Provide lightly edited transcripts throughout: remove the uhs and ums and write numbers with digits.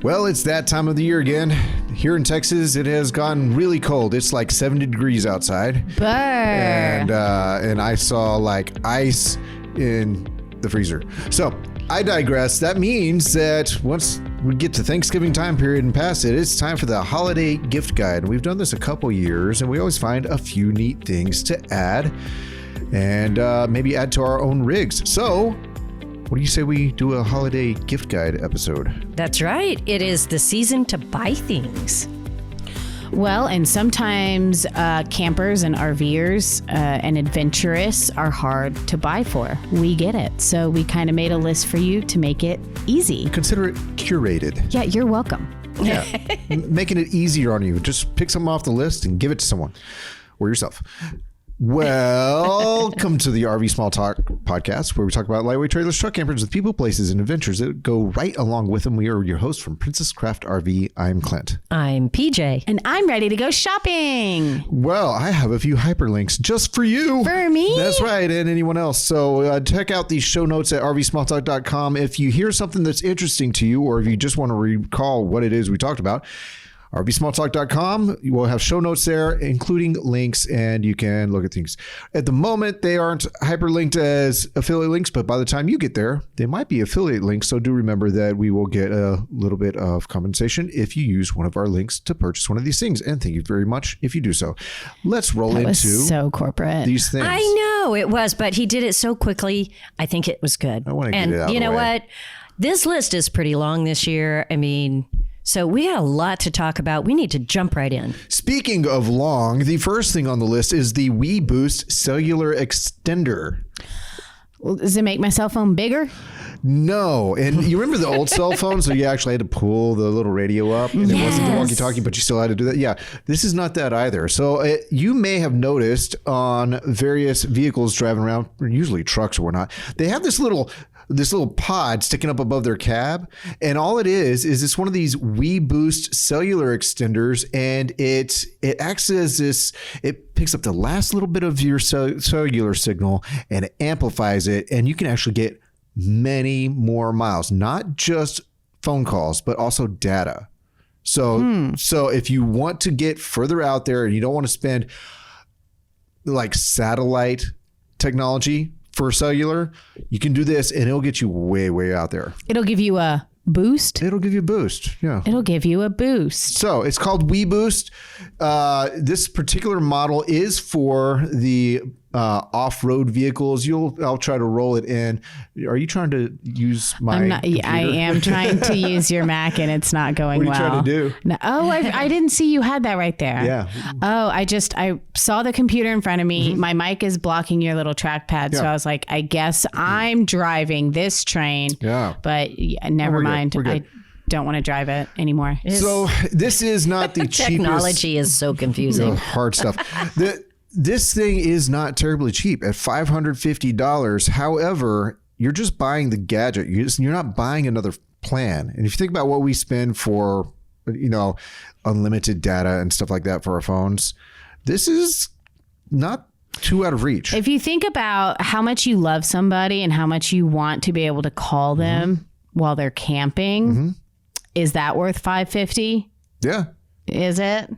Well, it's that time of the year again. Here in Texas, it has gotten really cold. It's like 70 degrees outside. Burr. And I saw like ice in the freezer. So I digress. That means that once we get to Thanksgiving time period and past it, it's time for the holiday gift guide. We've done this a couple years, and we always find a few neat things to add and maybe add to our own rigs. So what do you say we do a holiday gift guide episode? That's right. It is the season to buy things. Well, and sometimes campers and RVers and adventurous are hard to buy for. We get it. So we kind of made a list for you to make it easy. Consider it curated. Yeah, you're welcome. Yeah, making it easier on you. Just pick something off the list and give it to someone or yourself. Welcome to the RV Small Talk podcast, where we talk about lightweight trailers, truck campers, with people, places, and adventures that go right along with them. We are your hosts from Princess Craft RV. I'm Clint. I'm PJ. And I'm ready to go shopping. Well, I have a few hyperlinks just for you. For me? That's right, and anyone else. So check out the show notes at rvsmalltalk.com. If you hear something that's interesting to you, or if you just want to recall what it is we talked about, rvsmalltalk.com. You will have show notes there, including links, and you can look at things. At the moment, they aren't hyperlinked as affiliate links, but by the time you get there, they might be affiliate links. So do remember that we will get a little bit of compensation if you use one of our links to purchase one of these things. And thank you very much if you do so. Let's roll into so corporate. These things. I know it was, but he did it so quickly. I think it was good. I want to get it out of the way. You know what? This list is pretty long this year. I mean, so we got a lot to talk about. We need to jump right in. Speaking of long, the first thing on the list is the WeBoost cellular extender. Well, does it make my cell phone bigger? No. And you remember the old cell phones? So you actually had to pull the little radio up and it wasn't the walkie-talkie, but you still had to do that. Yeah, this is not that either. So you may have noticed on various vehicles driving around, usually trucks or whatnot, they have this little pod sticking up above their cab. And all it is it's one of these WeBoost cellular extenders, and it acts as this, it picks up the last little bit of your cellular signal and it amplifies it, and you can actually get many more miles, not just phone calls, but also data. So if you want to get further out there and you don't want to spend like satellite technology for cellular, you can do this and it'll get you way, way out there. It'll give you a boost. It'll give you a boost. Yeah. It'll give you a boost. So it's called WeBoost. This particular model is for the off-road vehicles. I'll try to roll it in. Are you trying to use my computer? I am trying to use your Mac and it's not going well. What are you trying to do? No, I didn't see you had that right there. Yeah. Oh, I saw the computer in front of me. Mm-hmm. My mic is blocking your little trackpad. Yeah. So I was like, I guess I'm driving this train. Yeah. But never mind. I don't want to drive it anymore. So this is not the cheapest. Technology is so confusing. Hard stuff. This thing is not terribly cheap at $550. However, you're just buying the gadget. You're not buying another plan. And if you think about what we spend for, unlimited data and stuff like that for our phones, this is not too out of reach. If you think about how much you love somebody and how much you want to be able to call them while they're camping, is that worth $550? Yeah. Is it?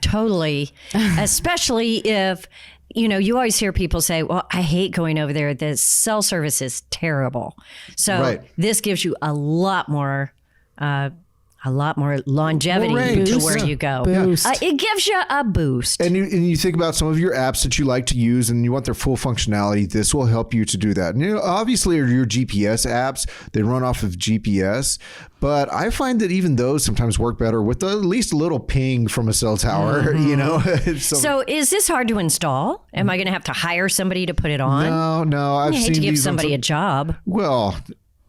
Totally. Especially if, you always hear people say, well, I hate going over there. The cell service is terrible. So This gives you a lot more longevity to where you go. It gives you a boost. And you think about some of your apps that you like to use and you want their full functionality. This will help you to do that. And obviously your GPS apps, they run off of GPS, but I find that even those sometimes work better with at least a little ping from a cell tower, So is this hard to install? Am I going to have to hire somebody to put it on? No. I hate to give somebody a job. Well,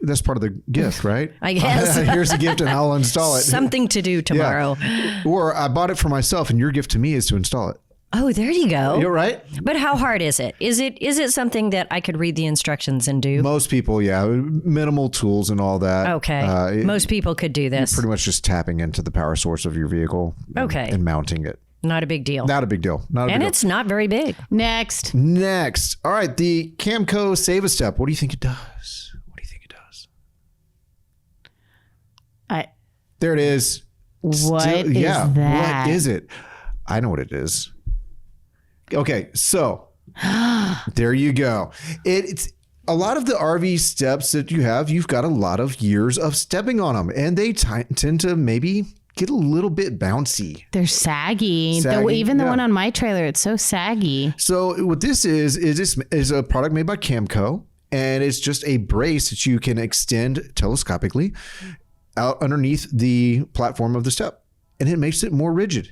that's part of the gift, right? I guess. Here's a gift and I'll install it. Something to do tomorrow. Yeah. Or I bought it for myself and your gift to me is to install it. Oh, there you go. You're right. But how hard is it? Is it something that I could read the instructions and do? Most people, yeah. Minimal tools and all that. Okay. Most people could do this. You're pretty much just tapping into the power source of your vehicle and mounting it. Not a big deal. Not a big deal. And it's not very big. Next. All right. The CamCo Save a Step. What do you think it does? There it is. What is that? What is it? I know what it is. Okay, so there you go. It's a lot of the RV steps that you have. You've got a lot of years of stepping on them, and they tend to maybe get a little bit bouncy. They're saggy. Even the one on my trailer, it's so saggy. So what this is a product made by CamCo, and it's just a brace that you can extend telescopically out underneath the platform of the step, and it makes it more rigid.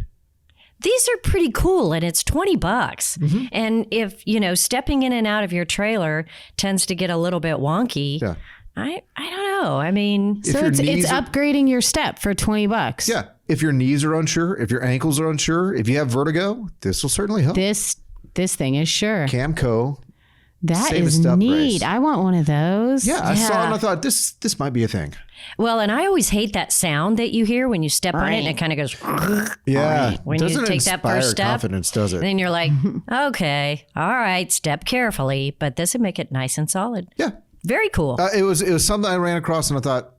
These are pretty cool, and it's $20. Mm-hmm. And if, stepping in and out of your trailer tends to get a little bit wonky, I don't know. I mean, so it's upgrading your step for $20. Yeah. If your knees are unsure, if your ankles are unsure, if you have vertigo, this will certainly help. This thing is sure. CamCo. That is neat. I want one of those. Yeah, I saw it and I thought this might be a thing. Well, and I always hate that sound that you hear when you step on it and it kind of goes. Yeah. When you take that first step, confidence, does it? Then you're like, okay, all right, step carefully, but this would make it nice and solid. Yeah. Very cool. It was something I ran across and I thought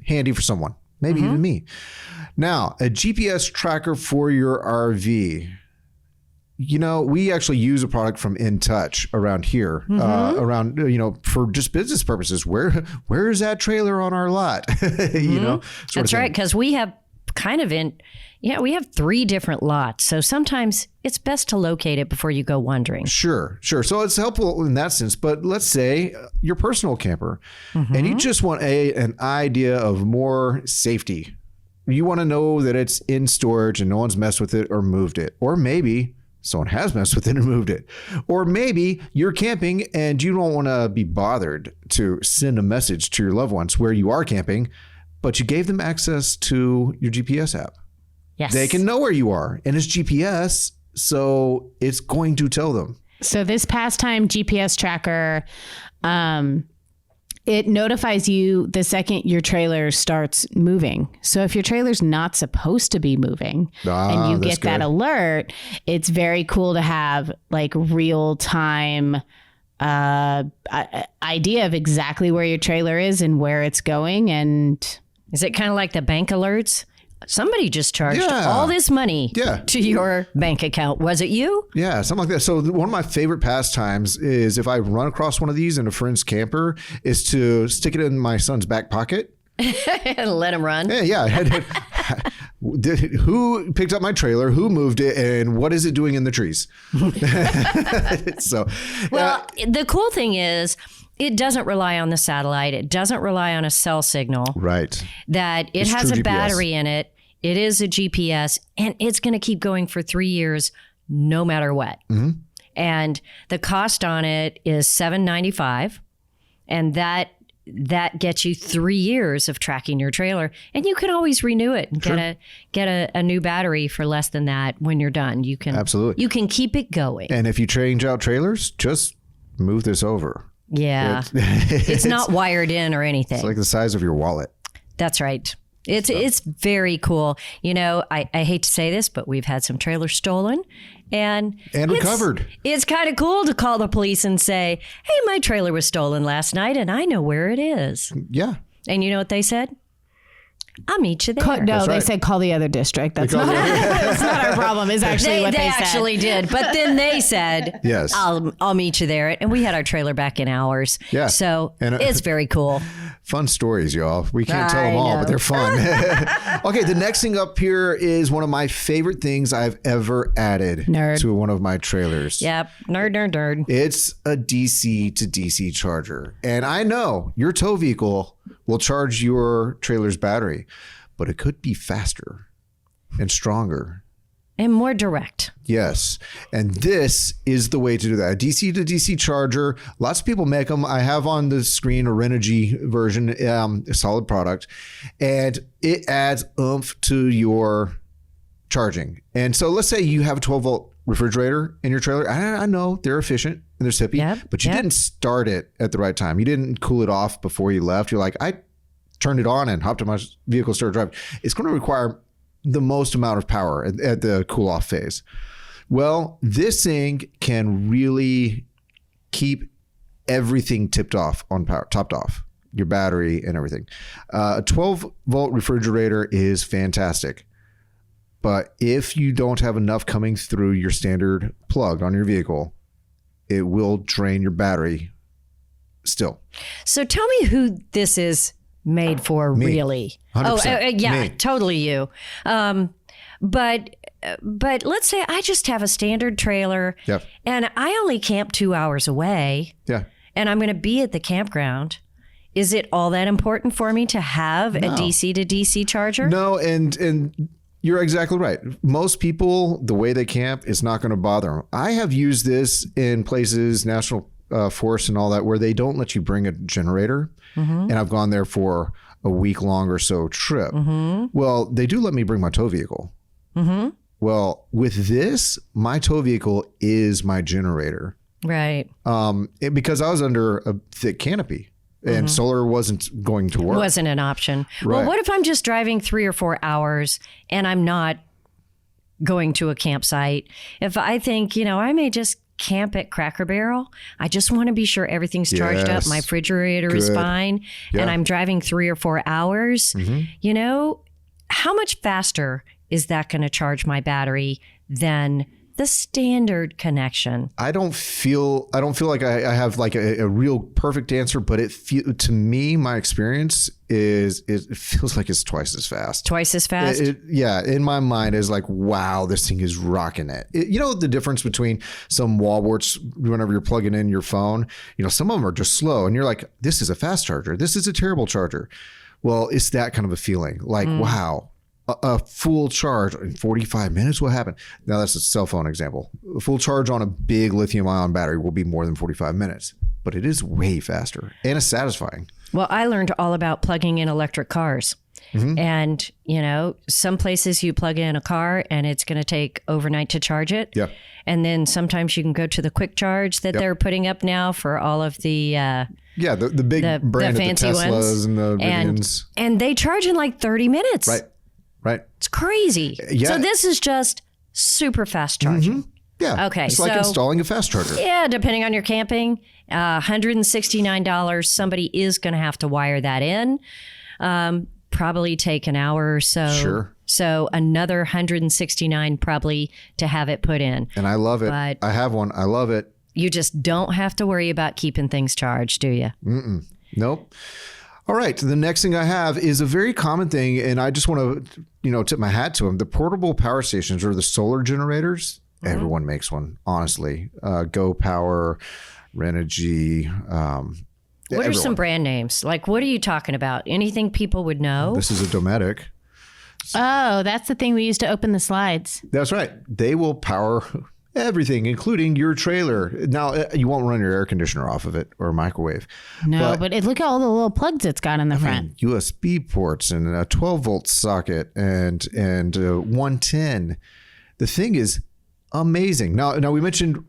handy for someone, maybe even me. Now, a GPS tracker for your RV. We actually use a product from InTouch around here, for just business purposes. Where is that trailer on our lot? That's right, because we have we have 3 different lots. So sometimes it's best to locate it before you go wandering. Sure. So it's helpful in that sense. But let's say you're a personal camper and you just want an idea of more safety. You want to know that it's in storage and no one's messed with it or moved it. Or maybe someone has messed with it and moved it. Or maybe you're camping and you don't want to be bothered to send a message to your loved ones where you are camping, but you gave them access to your GPS app. Yes. They can know where you are, and it's GPS, so it's going to tell them. So this pastime GPS tracker, it notifies you the second your trailer starts moving. So if your trailer's not supposed to be moving and you get that alert, it's very cool to have like real time idea of exactly where your trailer is and where it's going. And is it kind of like the bank alerts? Somebody just charged all this money to your bank account. Was it you? Yeah, something like that. So one of my favorite pastimes is if I run across one of these in a friend's camper is to stick it in my son's back pocket. And let him run. Yeah. Who picked up my trailer? Who moved it? And what is it doing in the trees? The cool thing is, it doesn't rely on the satellite. It doesn't rely on a cell signal. Right. That it has a battery in it. It is a GPS, and it's going to keep going for 3 years no matter what. Mm-hmm. And the cost on it is $7.95, and that gets you 3 years of tracking your trailer. And you can always renew it and get a new battery for less than that when you're done. You can absolutely. You can keep it going. And if you change out trailers, just move this over. Yeah. It's not wired in or anything. It's like the size of your wallet. That's right. It's very cool. I hate to say this, but we've had some trailers stolen and recovered. It's kind of cool to call the police and say, hey, my trailer was stolen last night and I know where it is. Yeah. And you know what they said? I'll meet you there. They said call the other district. That's not our problem. Is actually what they said. They actually did. But then they said, yes, I'll meet you there. And we had our trailer back in hours. Yeah. So it's very cool. Fun stories, y'all. We can't tell them all, but they're fun. Okay, the next thing up here is one of my favorite things I've ever added to one of my trailers. Yep. Nerd. It's a DC to DC charger. And I know your tow vehicle will charge your trailer's battery, but it could be faster and stronger. And more direct. Yes. And this is the way to do that. A DC to DC charger. Lots of people make them. I have on the screen a Renogy version, a solid product. And it adds oomph to your charging. And so let's say you have a 12-volt refrigerator in your trailer. I know they're efficient and they're sippy, but you didn't start it at the right time. You didn't cool it off before you left. You're like, I turned it on and hopped in my vehicle, started driving. It's going to require the most amount of power at the cool off phase. Well, this thing can really keep everything topped off. your battery and everything. A 12-volt refrigerator is fantastic. But if you don't have enough coming through your standard plug on your vehicle, it will drain your battery still. So tell me who this is made for, Me. really. 100%. Yeah, Me. totally you. But let's say I just have a standard trailer and I only camp 2 hours away. Yeah. And I'm going to be at the campground. Is it all that important for me to have a DC to DC charger? No, and you're exactly right. Most people, the way they camp is not going to bother them. I have used this in places, national forest and all that, where they don't let you bring a generator. And I've gone there for a week long or so trip. Well, they do let me bring my tow vehicle. Well, with this, my tow vehicle is my generator. Right. Because I was under a thick canopy. And solar wasn't going to work. Wasn't an option. Well, what if I'm just driving 3 or 4 hours and I'm not going to a campsite? If I think, I may just camp at Cracker Barrel. I just want to be sure everything's charged up. My refrigerator is fine. And I'm driving 3 or 4 hours. How much faster is that going to charge my battery than the standard connection? I don't feel like I have like a real perfect answer, but to me, my experience is it feels like it's twice as fast. Twice as fast? In my mind is like, wow, this thing is rocking it. You know the difference between some wallwarts whenever you're plugging in your phone? Some of them are just slow and you're like, this is a fast charger. This is a terrible charger. Well, it's that kind of a feeling. Like, wow. A full charge in 45 minutes? What happened? Now that's a cell phone example. A full charge on a big lithium ion battery will be more than 45 minutes, but it is way faster and it's satisfying. Well, I learned all about plugging in electric cars. And, some places you plug in a car and it's going to take overnight to charge it. Yeah. And then sometimes you can go to the quick charge that they're putting up now for all of the the big brand the of fancy the Teslas ones. and the Rivians. And they charge in like 30 minutes. Right. It's crazy. Yeah. So this is just super fast charging. Yeah. Okay. It's like installing a fast charger. Yeah, depending on your camping, $169. Somebody is going to have to wire that in. Probably take an hour or so. Sure. So another $169 probably to have it put in. And I love it. But I have one. I love it. You just don't have to worry about keeping things charged, do you? Nope. All right. The next thing I have is a very common thing, and I just want to, tip my hat to them. The portable power stations or the solar generators. Everyone makes one, honestly. Go Power, Renogy. What are some brand names? Like, what are you talking about? Anything people would know? This is a Dometic. Oh, that's the thing we used to open the slides. That's right. They will power everything, including your trailer. Now, you won't run your air conditioner off of it or a microwave. No, but look at all the little plugs it's got in the front. USB ports and a 12-volt socket and 110. The thing is amazing. Now we mentioned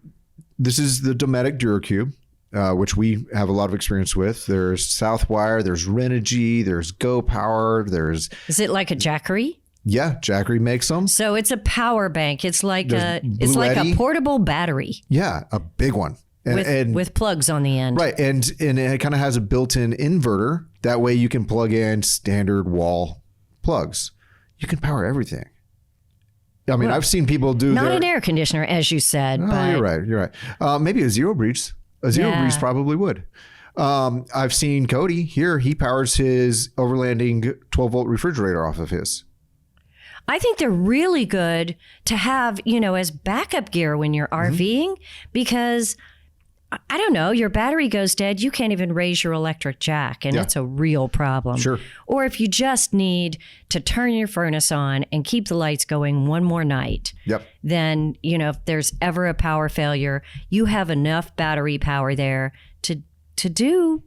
this is the Dometic DuraCube, which we have a lot of experience with. There's Southwire, there's Renogy, there's Go Power, Is it like a Jackery? Yeah, Jackery makes them. So it's a power bank. It's like a Bluetti. portable battery. Yeah, a big one. With plugs on the end. Right. And it kind of has a built-in inverter. That way you can plug in standard wall plugs. You can power everything. I mean, I've seen people do not an air conditioner, as you said. But You're right. Maybe a zero breeze. A zero breeze probably would. I've seen Cody here. He powers his overlanding 12-volt refrigerator off of his. I think they're really good to have, as backup gear when you're RVing, because I don't know, your battery goes dead. You can't even raise your electric jack, and it's a real problem. Sure. Or if you just need to turn your furnace on and keep the lights going one more night, then, if there's ever a power failure, you have enough battery power there to do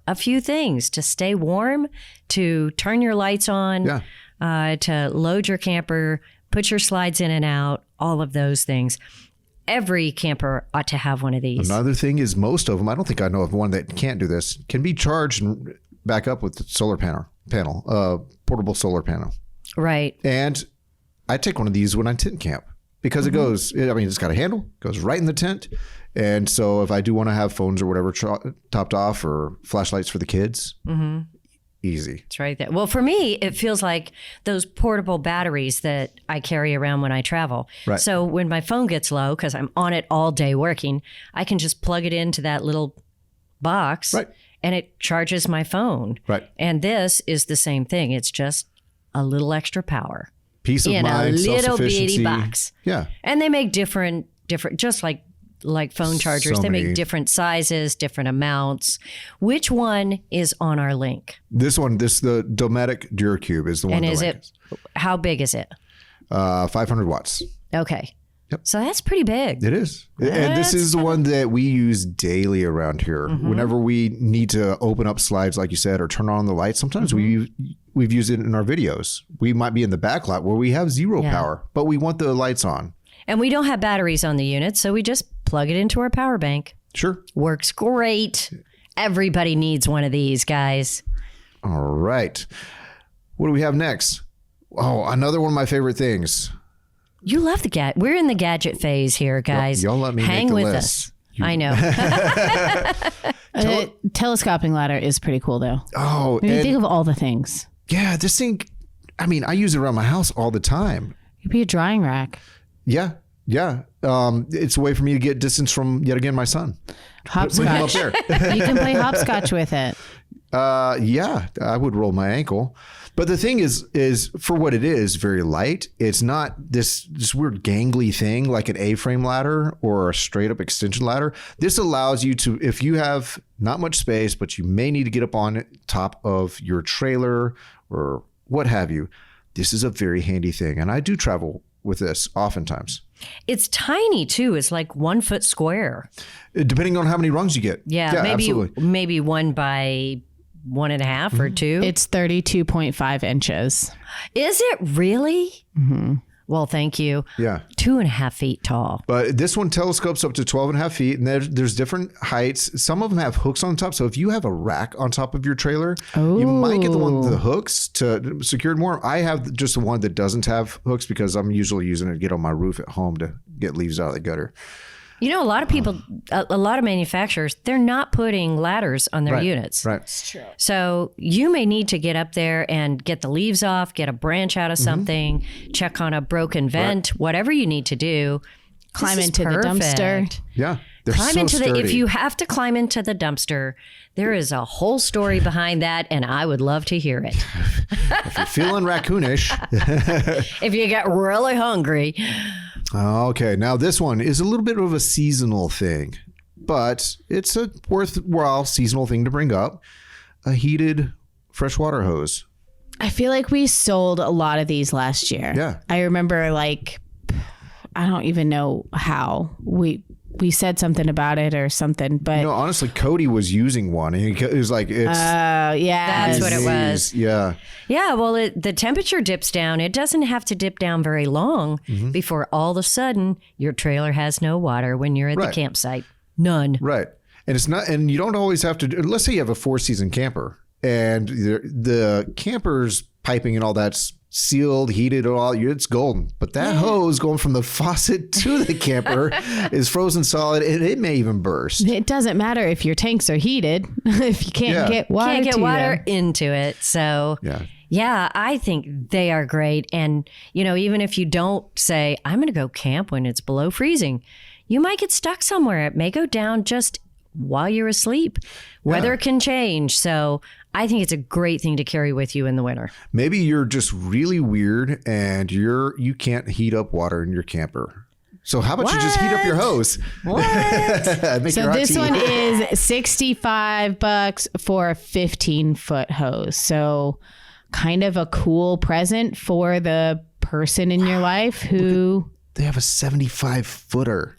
a few things, to stay warm, to turn your lights on, to load your camper, put your slides in and out, all of those things. Every camper ought to have one of these. Another thing is most of them, I don't think I know of one that can't do this, can be charged and back up with the solar panel, portable solar panel. Right. And I take one of these when I tent camp because it goes, it's got a handle, goes right in the tent. And so if I do want to have phones or whatever topped off or flashlights for the kids, easy. It's right there. Well, for me, it feels like those portable batteries that I carry around when I travel. Right. So when my phone gets low, because I'm on it all day working, I can just plug it into that little box and it charges my phone. Right. And this is the same thing. It's just a little extra power. Peace of mind, in a little self-sufficiency. bitty box. Yeah. And they make different, just like phone chargers. They make different sizes, different amounts. Which one is on our link? This one, the Dometic DuraCube is the one. And is it, how big is it? 500 watts. Okay. Yep. So that's pretty big. It is. And this is the one that we use daily around here. Whenever we need to open up slides, like you said, or turn on the lights, sometimes we've used it in our videos. We might be in the back lot where we have zero power, but we want the lights on. And we don't have batteries on the unit, so we just plug it into our power bank. Sure. Works great. Everybody needs one of these, guys. All right. What do we have next? Oh, another one of my favorite things. You love the gadget. We're in the gadget phase here, guys. Y'all let me hang make the with list. us. I know. Telescoping ladder is pretty cool, though. Oh, when you think of all the things. Yeah, this thing. I use it around my house all the time. It'd be a drying rack. Yeah. It's a way for me to get distance from, yet again, my son. Hopscotch. You can play hopscotch with it. Yeah, I would roll my ankle. But the thing is for what it is, very light. It's not this weird gangly thing like an A-frame ladder or a straight up extension ladder. This allows you to, if you have not much space, but you may need to get up on top of your trailer or what have you, this is a very handy thing. And I do travel with this oftentimes. It's tiny too. It's like 1 foot square. Depending on how many rungs you get. Yeah, maybe 1 by 1.5 or 2. It's 32.5 inches. Is it really? Mm-hmm. Well, thank you. Yeah. 2.5 feet tall. But this one telescopes up to 12.5 feet, and there's different heights. Some of them have hooks on top. So if you have a rack on top of your trailer, you might get the one with the hooks to secure it more. I have just the one that doesn't have hooks because I'm usually using it to get on my roof at home to get leaves out of the gutter. You know, a lot of people, a lot of manufacturers, they're not putting ladders on their units. Right. It's true. So you may need to get up there and get the leaves off, get a branch out of something, check on a broken vent, whatever you need to do. Climb into the dumpster. Yeah. If you have to climb into the dumpster, there is a whole story behind that, and I would love to hear it. If you're feeling raccoonish. If you get really hungry. Okay, now this one is a little bit of a seasonal thing, but it's a worthwhile seasonal thing to bring up. A heated freshwater hose. I feel like we sold a lot of these last year. Yeah. I remember I don't even know how. We said something about it or something, but honestly, Cody was using one. And he was like, "It's that's what it was." Yeah, yeah. Well, the temperature dips down. It doesn't have to dip down very long before all of a sudden your trailer has no water when you're at the campsite. None. Right, and it's not, and you don't always have to. Let's say you have a 4-season camper, and the camper's piping and all that's sealed, heated, all it's golden. But that hose going from the faucet to the camper is frozen solid, and it may even burst. It doesn't matter if your tanks are heated if you can't get water into it. So yeah, I think they are great. And even if you don't say I'm going to go camp when it's below freezing, you might get stuck somewhere. It may go down just while you're asleep. Weather can change. So I think it's a great thing to carry with you in the winter. Maybe you're just really weird and you can't heat up water in your camper. So how about you just heat up your hose? What? So this one is $65 for a 15-foot hose. So kind of a cool present for the person in your life who... They have a 75-footer.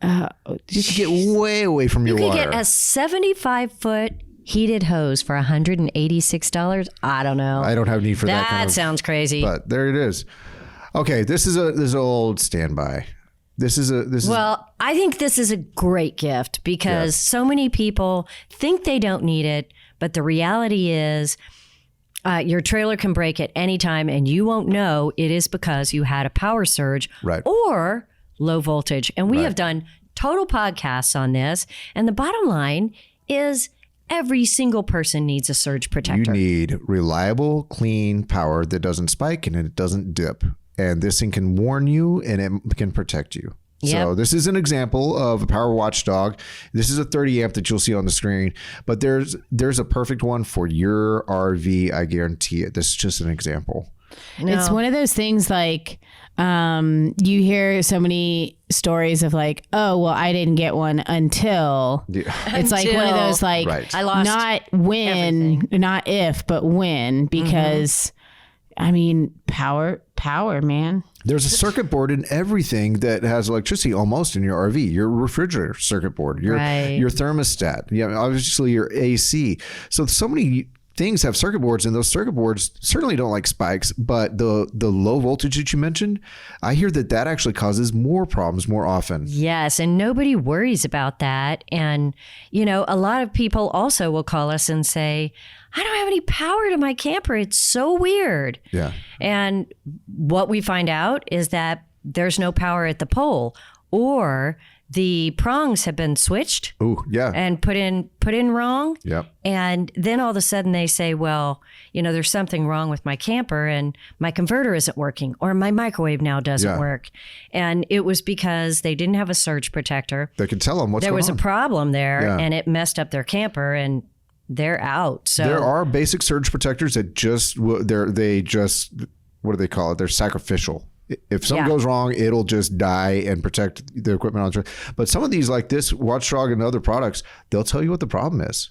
You could get way away from your water. You could get a 75-foot heated hose for $186. I don't know. I don't have need for that. That sounds crazy. But there it is. Okay, this is an old standby. Well, I think this is a great gift because so many people think they don't need it, but the reality is your trailer can break at any time and you won't know it is because you had a power surge. Right. Or low voltage. And we have done total podcasts on this. And the bottom line is every single person needs a surge protector. You need reliable, clean power that doesn't spike and it doesn't dip. And this thing can warn you and it can protect you. So this is an example of a power watchdog. This is a 30 amp that you'll see on the screen, but there's a perfect one for your RV. I guarantee it. This is just an example. No. It's one of those things like you hear so many stories of like, oh, well, I didn't get one until. It's like one of those like, I lost not when, everything. Not if, but when, because I mean, power, man. There's a circuit board in everything that has electricity almost in your RV. Your refrigerator circuit board, your thermostat, obviously your AC. So many things have circuit boards, and those circuit boards certainly don't like spikes, but the low voltage that you mentioned, I hear that actually causes more problems more often. Yes, and nobody worries about that. And, a lot of people also will call us and say, I don't have any power to my camper. It's so weird. Yeah. And what we find out is that there's no power at the pole, or the prongs have been switched. Oh, yeah. And put in wrong. Yep. And then all of a sudden they say, well, there's something wrong with my camper and my converter isn't working, or my microwave now doesn't work. And it was because they didn't have a surge protector. They could tell them what's going on. There was a problem there, and it messed up their camper, and they're out. So there are basic surge protectors that they just what do they call it? They're sacrificial. If something goes wrong, it'll just die and protect the equipment on the. But some of these, like this Watchdog and other products, they'll tell you what the problem is.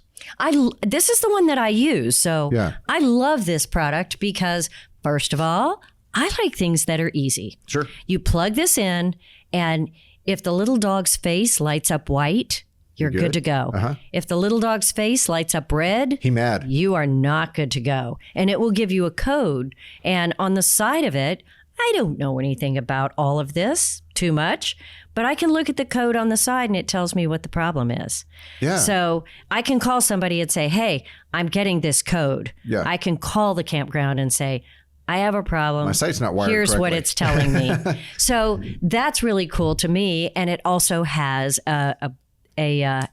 This is the one that I use. So I love this product because, first of all, I like things that are easy. Sure. You plug this in, and if the little dog's face lights up white, you're good to go. If the little dog's face lights up red, he mad. You are not good to go. And it will give you a code. And on the side of it, I don't know anything about all of this too much, but I can look at the code on the side and it tells me what the problem is. Yeah. So I can call somebody and say, hey, I'm getting this code. Yeah. I can call the campground and say, I have a problem. My site's not wired Here's correctly. what it's telling me. So that's really cool to me. And it also has a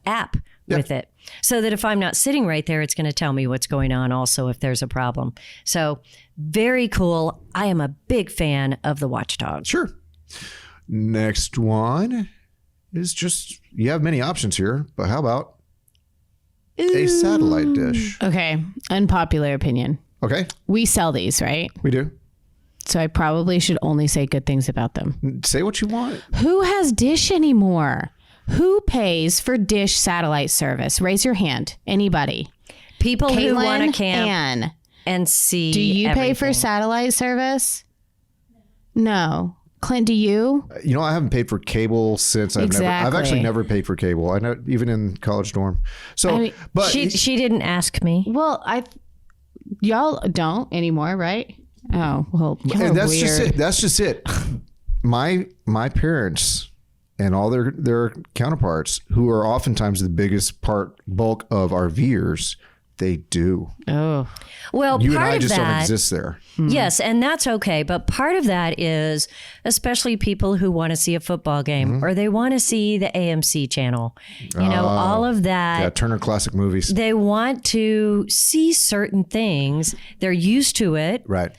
app with it, so that if I'm not sitting right there, it's going to tell me what's going on also if there's a problem. So very cool. I am a big fan of the Watchdog. Sure. Next one is just, you have many options here, but how about a satellite dish? Okay. Unpopular opinion. Okay. We sell these, right? We do. So I probably should only say good things about them. Say what you want. Who has Dish anymore? Who pays for Dish satellite service? Raise your hand. Anybody? People Caitlin, who want to camp Ann. and see. Do you everything. pay for satellite service? No. Clint, do you? I haven't paid for cable since I've actually never paid for cable. I know, even in college dorm. So, but she didn't ask me. Well, y'all don't anymore, right? Oh, well, and that's weird. just it. My parents and all their counterparts, who are oftentimes the biggest bulk of RVers, they do. Oh, well, you part and I just of that, don't exist there. Yes, and that's okay. But part of that is especially people who want to see a football game or they want to see the AMC channel. All of that. Yeah, Turner Classic Movies. They want to see certain things. They're used to it. Right.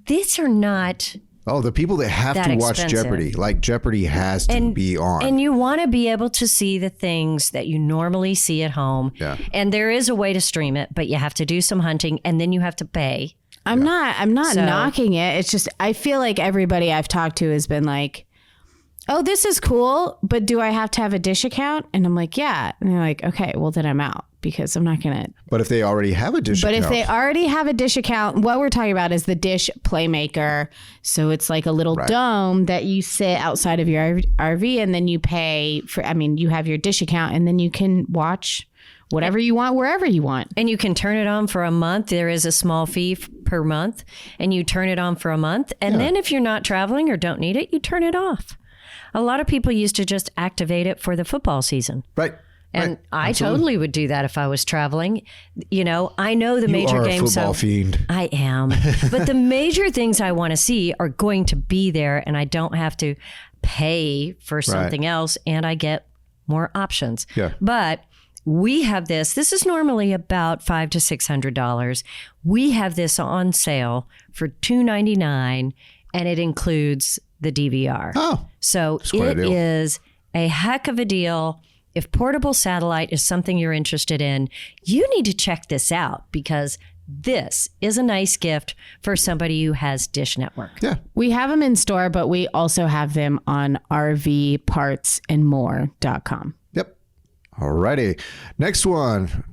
These are not. Oh, the people that have to watch Jeopardy, like Jeopardy has to be on. And you want to be able to see the things that you normally see at home. Yeah. And there is a way to stream it, but you have to do some hunting and then you have to pay. I'm not knocking it. It's just, I feel like everybody I've talked to has been like, oh, this is cool, but do I have to have a Dish account? And I'm like, yeah. And they're like, okay, well then I'm out because I'm not going to. But if they already have a Dish account. But if they already have a Dish account, what we're talking about is the Dish Playmaker. So it's like a little dome that you sit outside of your RV and then you pay for, you have your Dish account and then you can watch whatever you want, wherever you want. And you can turn it on for a month. There is a small fee per month and you turn it on for a month. And then if you're not traveling or don't need it, you turn it off. A lot of people used to just activate it for the football season. Right. And I totally would do that if I was traveling. You know, I know the major games. You are a football fiend. I am. But the major things I want to see are going to be there, and I don't have to pay for something else, and I get more options. Yeah. But we have this. This is normally about $500 to $600. We have this on sale for $299, and it includes the DVR. Oh, so it is a heck of a deal. If portable satellite is something you're interested in, you need to check this out because this is a nice gift for somebody who has Dish Network. Yeah. We have them in store, but we also have them on RVpartsandmore.com. Yep. All righty. Next one,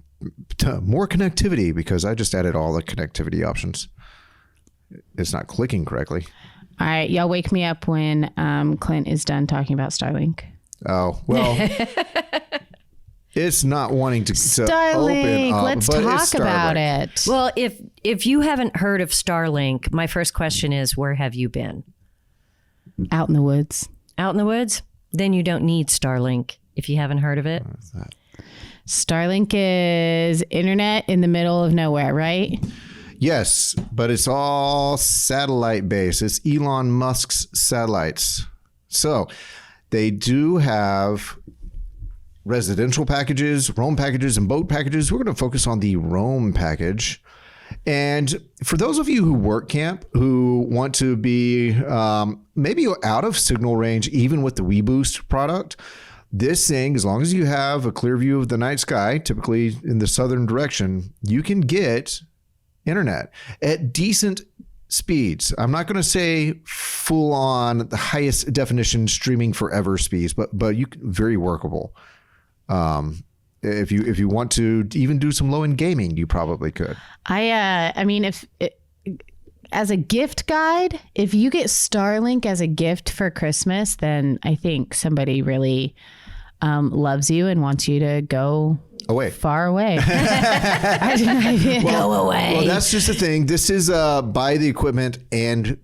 more connectivity, because I just added all the connectivity options. It's not clicking correctly. All right. Y'all wake me up when Clint is done talking about StarLink. Oh, well, it's not wanting to StarLink, open up. let's talk about it. Well, if you haven't heard of StarLink, my first question is, where have you been? Out in the woods. Out in the woods? Then you don't need StarLink if you haven't heard of it. What is that? StarLink is internet in the middle of nowhere, right? Yes, but it's all satellite based. It's Elon Musk's satellites. So they do have residential packages, roam packages, and boat packages. We're going to focus on the roam package. And for those of you who work camp, who want to be maybe out of signal range, even with the WeBoost product, this thing, as long as you have a clear view of the night sky, typically in the southern direction, you can get internet at decent speeds. I'm not going to say full on the highest definition streaming forever speeds, but you can, very workable. If you want to even do some low end gaming, you probably could. I mean, as a gift guide, if you get StarLink as a gift for Christmas, then I think somebody really loves you and wants you to go far away. Go away. Well, that's just the thing. This is buy the equipment and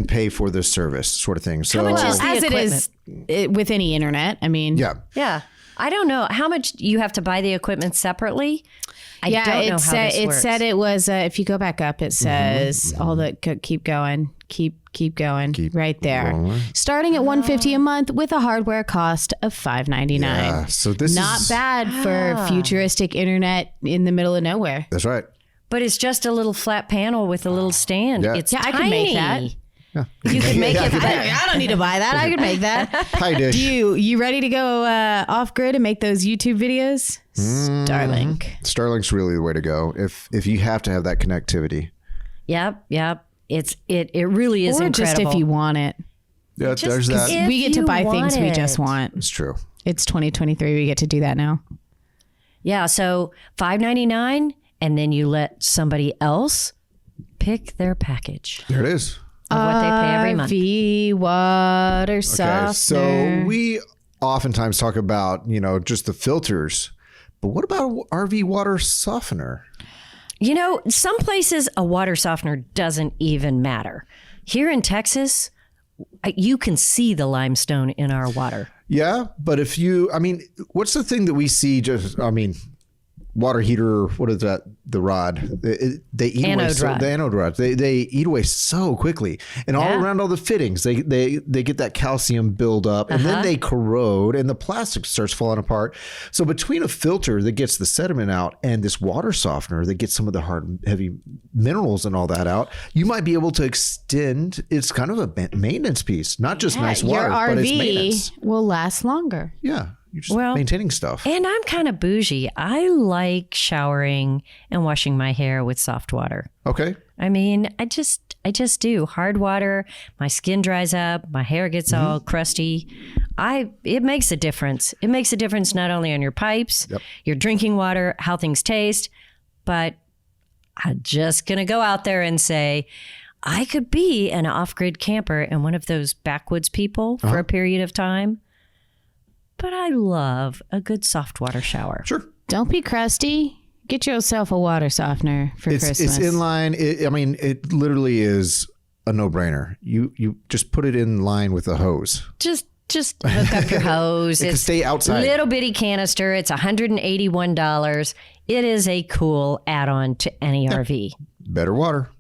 pay for the service sort of thing. So how much is the as equipment? it is with any internet, I mean. Yeah. I don't know how much you have to buy the equipment separately. I don't know how this works. It said it was, if you go back up, it says all the, keep going, keep going right there. Going. Starting at $150 a month with a hardware cost of $599. Yeah, so this not is bad for futuristic internet in the middle of nowhere. That's right. But it's just a little flat panel with a little stand. Yeah. It's I tiny. can make that. Yeah. You can make it. I don't need to buy that. I can make that. Hi, Dish. You ready to go off grid and make those YouTube videos? StarLink. StarLink's really the way to go if you have to have that connectivity. Yep. It really is or incredible. Just if you want it. Yeah, there's that. We get to buy things we just want. It's true. It's 2023. We get to do that now. Yeah. So $599, and then you let somebody else pick their package. There it is. Of what they pay every month. RV water softener. So we oftentimes talk about, just the filters, but what about RV water softener? Some places a water softener doesn't even matter. Here in Texas, you can see the limestone in our water. Yeah, but what's the thing that we see water heater, what is that? The rod. They eat anode away. Rod. The anode rods. They eat away so quickly, and all around all the fittings, they get that calcium build up, and then they corrode, and the plastic starts falling apart. So between a filter that gets the sediment out and this water softener that gets some of the hard, heavy minerals and all that out, you might be able to extend. It's kind of a maintenance piece, not just nice water, but it's maintenance. Your RV will last longer. Yeah. You're just maintaining stuff. And I'm kind of bougie. I like showering and washing my hair with soft water. Okay. I just do. Hard water, my skin dries up, my hair gets all crusty. It makes a difference. It makes a difference not only on your pipes, your drinking water, how things taste, but I'm just going to go out there and say, I could be an off-grid camper and one of those backwoods people for a period of time. But I love a good soft water shower. Sure. Don't be crusty. Get yourself a water softener for Christmas. It's in line. It literally is a no-brainer. You just put it in line with the hose. Just just hook up your hose. It can stay outside. Little bitty canister. It's $181. It is a cool add-on to any RV. Better water.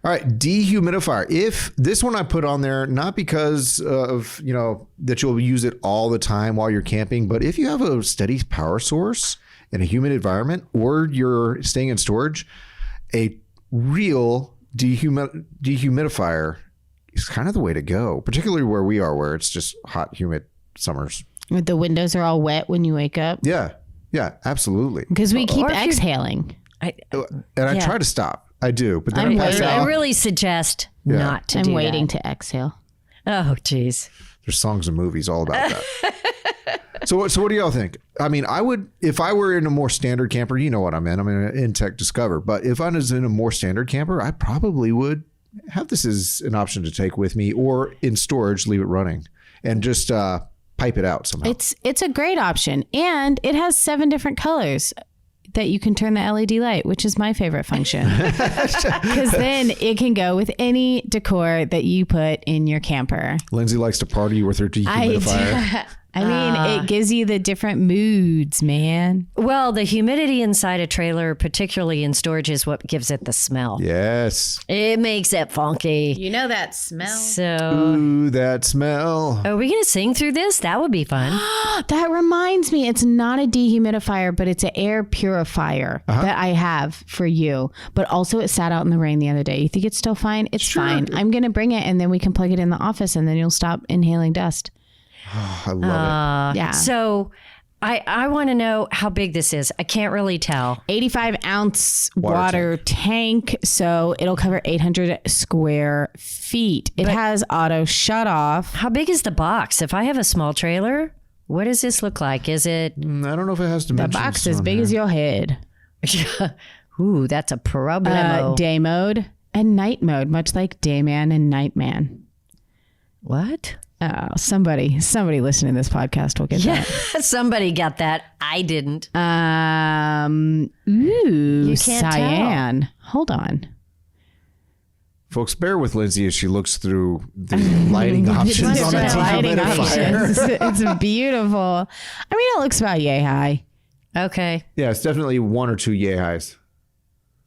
All right, dehumidifier. If this one I put on there, not because of, that you'll use it all the time while you're camping, but if you have a steady power source in a humid environment or you're staying in storage, a real dehumidifier is kind of the way to go, particularly where we are, where it's just hot, humid summers. The windows are all wet when you wake up. Yeah, absolutely. Because we keep exhaling. I try to stop. I do, but then I really suggest not to do that. I'm waiting to exhale. Oh, geez. There's songs and movies all about that. So what do y'all think? I mean, I would, if I were in a more standard camper, you know what I'm in. I'm in an Intech Discover. But if I was in a more standard camper, I probably would have this as an option to take with me, or in storage, leave it running and just pipe it out somehow. It's a great option. And it has 7 different colors that you can turn the LED light, which is my favorite function. Because then it can go with any decor that you put in your camper. Lindsay likes to party with her dehumidifier. I mean, it gives you the different moods, man. Well, the humidity inside a trailer, particularly in storage, is what gives it the smell. Yes. It makes it funky. You know that smell. Ooh, that smell. Are we going to sing through this? That would be fun. That reminds me, it's not a dehumidifier, but it's an air purifier that I have for you. But also it sat out in the rain the other day. You think it's still fine? It's fine. I'm going to bring it and then we can plug it in the office and then you'll stop inhaling dust. Oh, I love it. Yeah. So I want to know how big this is. I can't really tell. 85 ounce water tank. So it'll cover 800 square feet. It has auto shut off. How big is the box? If I have a small trailer, what does this look like? Is it? I don't know if it has dimensions. The box is as big as your head. Ooh, that's a problemo. Day mode and night mode, much like Dayman and Nightman. What? Oh, somebody listening to this podcast will get that. Somebody got that. I didn't. You can't cyan. Tell. Hold on. Folks, bear with Lindsay as she looks through the lighting options on the dehumidifier. It's beautiful. I mean, it looks about yay high. Okay. Yeah, it's definitely 1 or 2 yay highs.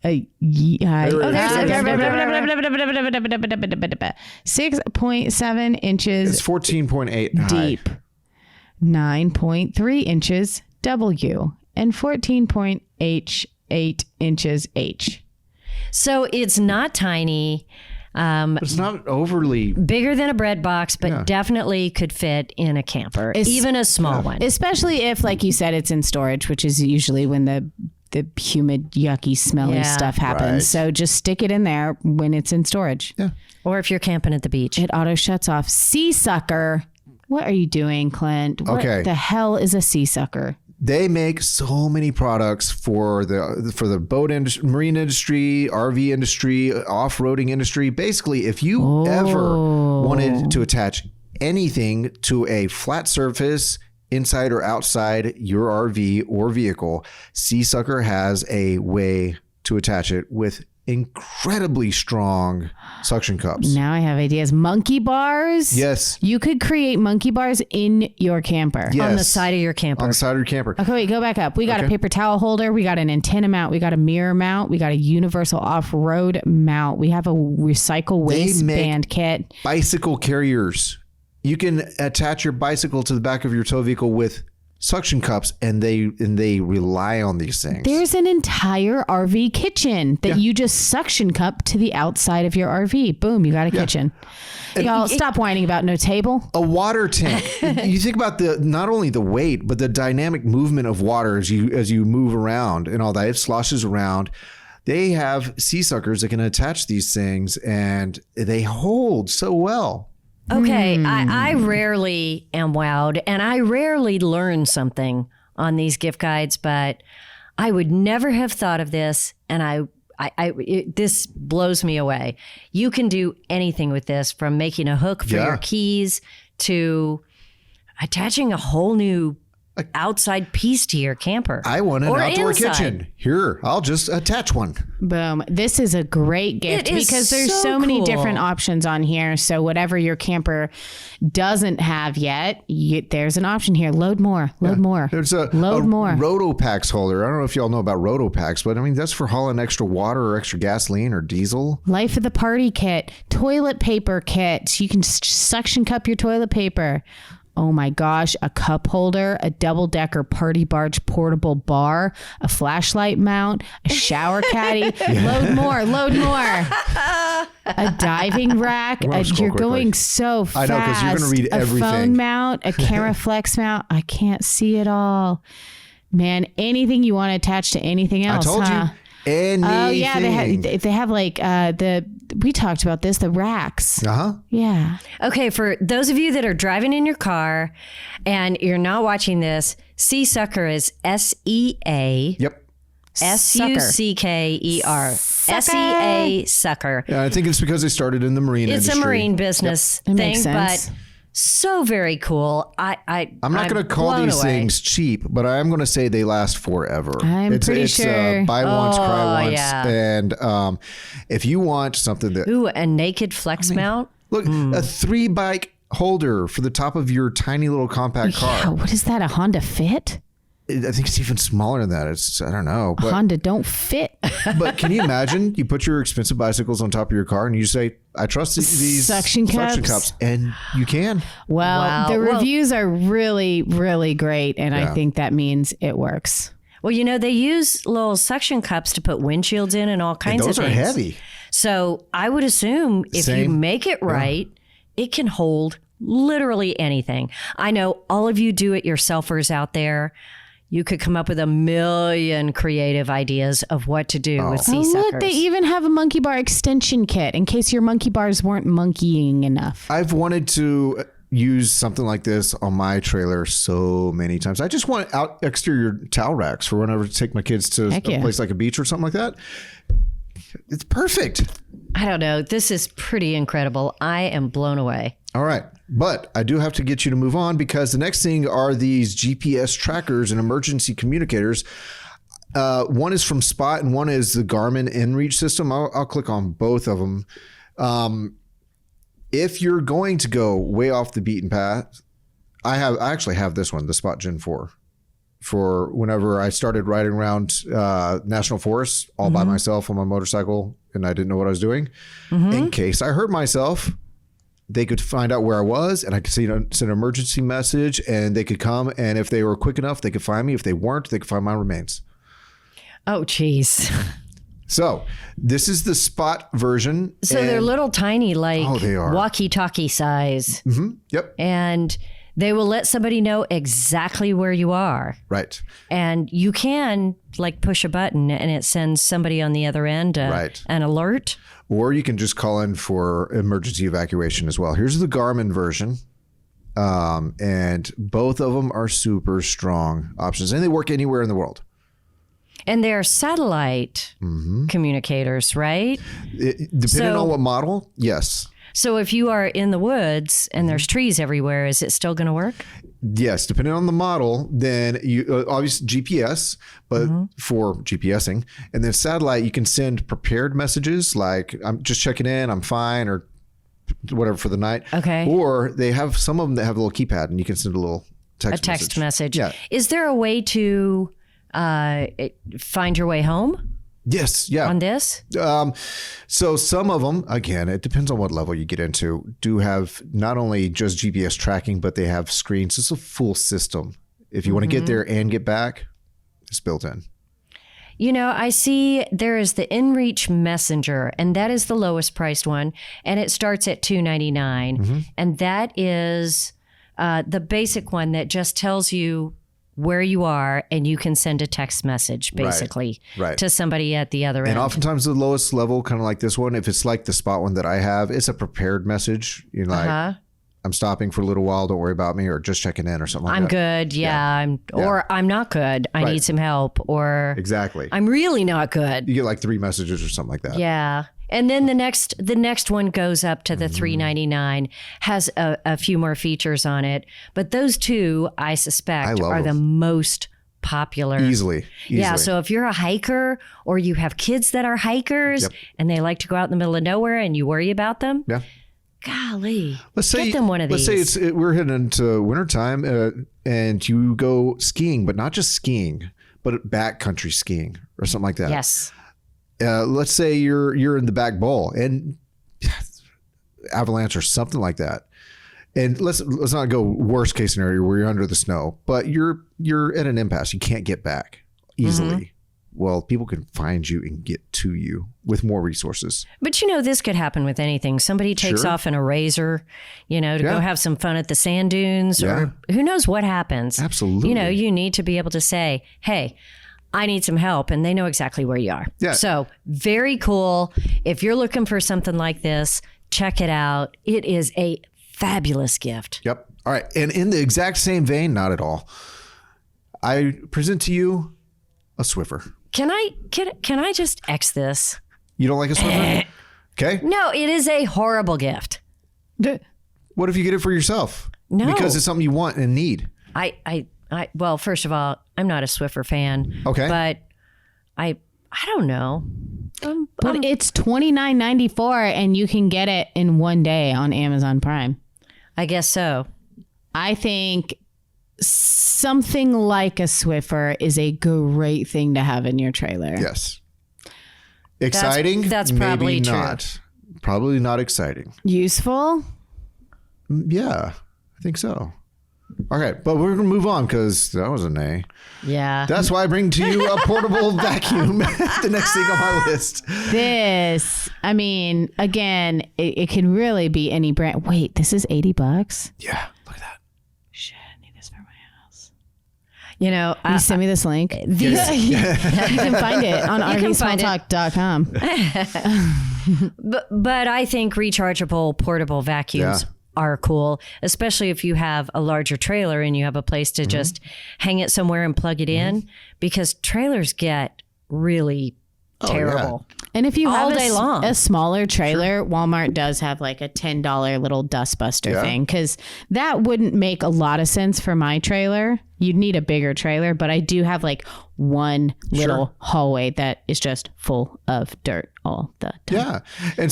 High. Oh, there's 6.7 inches. It's 14.8 deep. 9.3 inches W and 14.8 inches H. So it's not tiny. It's not overly bigger than a bread box, but definitely could fit in a camper, even a small one. Especially if, like you said, it's in storage, which is usually when the humid, yucky, smelly stuff happens. Right. So just stick it in there when it's in storage. Yeah. Or if you're camping at the beach. It auto shuts off. Sea sucker. What are you doing, Clint? What the hell is a sea sucker? They make so many products for the boat industry, marine industry, RV industry, off-roading industry. Basically, if you ever wanted to attach anything to a flat surface inside or outside your RV or vehicle, Seasucker has a way to attach it with incredibly strong suction cups. Now I have ideas. Monkey bars. Yes. You could create monkey bars in your camper. Yes. On the side of your camper. On the side of your camper. Okay, wait, go back up. We got a paper towel holder. We got an antenna mount. We got a mirror mount. We got a universal off-road mount. We have a recycle waistband kit. Bicycle carriers. You can attach your bicycle to the back of your tow vehicle with suction cups, and they rely on these things. There's an entire RV kitchen that you just suction cup to the outside of your RV. Boom, you got a kitchen. Y'all stop whining about no table. A water tank. You think about not only the weight, but the dynamic movement of water as you move around and all that. It sloshes around. They have sea suckers that can attach these things, and they hold so well. Okay, I rarely am wowed, and I rarely learn something on these gift guides, but I would never have thought of this, and this blows me away. You can do anything with this, from making a hook for your keys to attaching a whole new outside piece to your camper. I want an outdoor inside. kitchen. Here, I'll just attach one. Boom. This is a great gift because there's so many different options on here. So whatever your camper doesn't have yet, there's an option here. Load more. There's a Rotopax holder. I don't know if y'all know about Rotopax, but I mean, that's for hauling extra water or extra gasoline or diesel. Life of the party kit, toilet paper kit. So you can suction cup your toilet paper. Oh my gosh, a cup holder, a double-decker party barge portable bar, a flashlight mount, a shower caddy. Load more. A diving rack. You're going so fast. I know, because you're going to read everything. A phone mount, a camera flex mount. I can't see it all. Man, anything you want to attach to anything else, I told you. Anything. Oh yeah, they have like we talked about this, the racks. Yeah. Okay, for those of you that are driving in your car and you're not watching this, Sea Sucker is SEA. Yep. SUCKER. SEA Sucker. Yeah, I think it's because they started in the marine industry. It's a marine business thing, makes sense. but so very cool. I'm not going to call these things cheap, but I'm going to say they last forever. It's pretty sure. Buy once, cry once. Yeah. And if you want something that... Ooh, a naked flex mount? Look, a 3-bike holder for the top of your tiny little compact car. Yeah, what is that, a Honda Fit? I think it's even smaller than that. I don't know. But, Honda don't fit. But can you imagine? You put your expensive bicycles on top of your car and you say, I trust these suction cups. And you can. Well, the reviews are really, really great. And I think that means it works. Well, they use little suction cups to put windshields in and all kinds of things. Those are heavy. So I would assume if you make it right, it can hold literally anything. I know all of you do-it-yourselfers out there. You could come up with a million creative ideas of what to do with Sea Suckers. Look, they even have a monkey bar extension kit in case your monkey bars weren't monkeying enough. I've wanted to use something like this on my trailer so many times. I just want exterior towel racks for whenever I take my kids to a place like a beach or something like that. It's perfect. I don't know. This is pretty incredible. I am blown away. All right. But I do have to get you to move on because the next thing are these GPS trackers and emergency communicators. One is from Spot and one is the Garmin InReach system. I'll click on both of them. If you're going to go way off the beaten path, I actually have this one, the Spot Gen 4, for whenever I started riding around national forests all by myself on my motorcycle and I didn't know what I was doing. In case I hurt myself, they could find out where I was and I could send an emergency message and they could come. And if they were quick enough, they could find me. If they weren't, they could find my remains. Oh, geez. So this is the Spot version. So they're little tiny, like they are. walkie-talkie size. Yep. And they will let somebody know exactly where you are. Right. And you can like push a button and it sends somebody on the other end an alert. Or you can just call in for emergency evacuation as well. Here's the Garmin version. And both of them are super strong options. And they work anywhere in the world. And they're satellite communicators, right? Depending on what model, yes. So if you are in the woods and there's trees everywhere, is it still going to work? Yes, depending on the model, then you obviously GPS, but for GPSing, and then satellite, you can send prepared messages like I'm just checking in, I'm fine, or whatever for the night. Okay. Or they have some of them that have a little keypad, and you can send a little text message. Yeah. Is there a way to find your way home? Yes. Yeah. On this? So some of them, again, it depends on what level you get into, do have not only just GPS tracking, but they have screens. It's a full system. If you want to get there and get back, it's built in. I see there is the InReach Messenger, and that is the lowest priced one, and it starts at $299. And that is the basic one that just tells you where you are, and you can send a text message basically to somebody at the other end. And oftentimes the lowest level, kind of like this one, if it's like the Spot one that I have, it's a prepared message. You're like, I'm stopping for a little while. Don't worry about me, or just checking in or something like I'm that. good. Yeah. Or I'm not good. I need some help. Or exactly. I'm really not good. You get like 3 messages or something like that. Yeah. And then the next one goes up to the $399, has a few more features on it. But those two, I suspect, are the most popular. Easily. Yeah. So if you're a hiker or you have kids that are hikers and they like to go out in the middle of nowhere and you worry about them. Yeah. Golly. Get them one of these. Let's say we're heading into wintertime and you go skiing, but not just skiing, but backcountry skiing or something like that. Yes. Let's say you're in the back bowl and avalanche or something like that. And let's not go worst case scenario where you're under the snow, but you're at an impasse. You can't get back easily. Mm-hmm. Well, people can find you and get to you with more resources. But this could happen with anything. Somebody takes off in a razor, to go have some fun at the sand dunes, or who knows what happens. Absolutely. You need to be able to say, hey, I need some help, and they know exactly where you are. Yeah. So very cool. If you're looking for something like this, check it out. It is a fabulous gift. Yep. All right. And in the exact same vein, not at all, I present to you a Swiffer. Can I just X this? You don't like a Swiffer? Okay. No, it is a horrible gift. What if you get it for yourself? No. Because it's something you want and need. Well, first of all, I'm not a Swiffer fan. Okay. But I don't know. But it's $29.94 and you can get it in one day on Amazon Prime. I guess so. I think something like a Swiffer is a great thing to have in your trailer. Yes. Exciting? That's probably maybe true. Not. Probably not exciting. Useful? Yeah, I think so. Okay, but we're going to move on because that was an A. Yeah. That's why I bring to you a portable vacuum, the next thing on my list. This, again, it can really be any brand. Wait, this is $80? Yeah, look at that. Shit, I need this for my house. You send me this link. You can find it on RVsmalltalk.com. But I think rechargeable portable vacuums are cool, especially if you have a larger trailer and you have a place to just hang it somewhere and plug it in, because trailers get really terrible. Yeah. And if you all have day long. A smaller trailer, Walmart does have like a $10 little dustbuster thing, because that wouldn't make a lot of sense for my trailer. You'd need a bigger trailer, but I do have like one little hallway that is just full of dirt all the time. Yeah.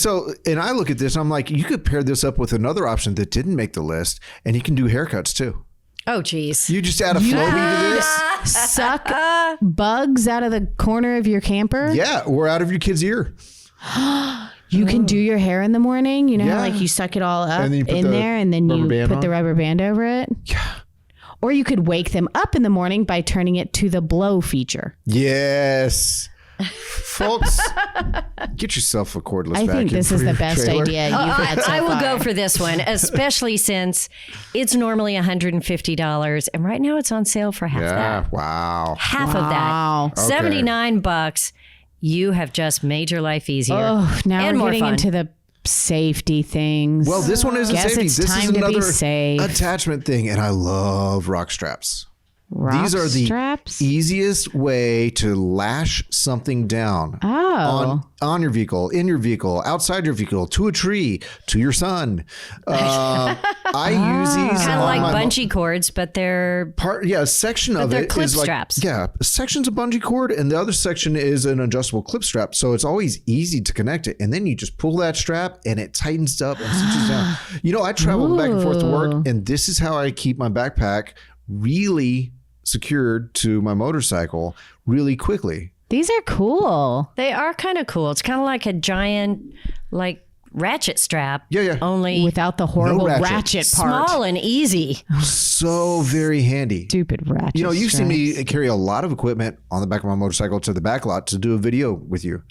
And I look at this, I'm like, you could pair this up with another option that didn't make the list, and you can do haircuts too. Oh, geez. You just add a Flowbee to this. Suck bugs out of the corner of your camper. Yeah, or out of your kid's ear. You can do your hair in the morning. You know how like you suck it all up in there and then you put the rubber band over it? Yeah. Or you could wake them up in the morning by turning it to the blow feature. Yes. Folks, get yourself a cordless vacuum. I think this is the best trailer. idea you've had so far. I will go for this one, especially since it's normally $150, and right now it's on sale for half that. Wow. Half of that. Okay. $79. You have just made your life easier. Oh, now and we're more getting fun. into the safety things. Well, this one isn't safety. It's this time is to another be safe. attachment thing, and I love Rok Straps. These are the straps? easiest way to lash something down on your vehicle, in your vehicle, outside your vehicle, to a tree, to your son. I use these kind of like bungee cords, but they're a section of they're it clip is like straps. A section's a bungee cord, and the other section is an adjustable clip strap. So it's always easy to connect it, and then you just pull that strap, and it tightens up and cinches down. I travel back and forth to work, and this is how I keep my backpack really secured to my motorcycle really quickly. These are cool. They are kind of cool. It's kind of like a giant, ratchet strap. Yeah. Only without the horrible ratchet part. Small and easy. So very handy. Stupid ratchet. You've seen me carry a lot of equipment on the back of my motorcycle to the back lot to do a video with you.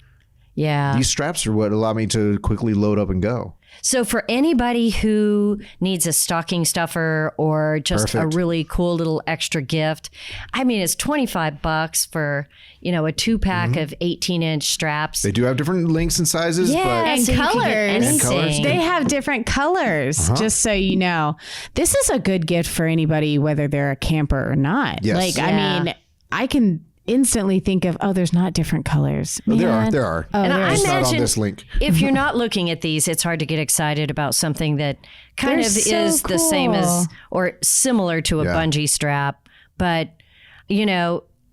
Yeah. These straps are what allow me to quickly load up and go. So for anybody who needs a stocking stuffer or just a really cool little extra gift, I mean, it's $25 for, a 2-pack of 18-inch straps. They do have different lengths and sizes. Yeah, but and so colors. They have different colors, just so you know. This is a good gift for anybody, whether they're a camper or not. Yes. I mean, I can instantly think of, there's not different colors. There are. And I It's not imagine on this link. if you're not looking at these, it's hard to get excited about something that kind They're of so is the same as cool. or similar to a bungee strap. But,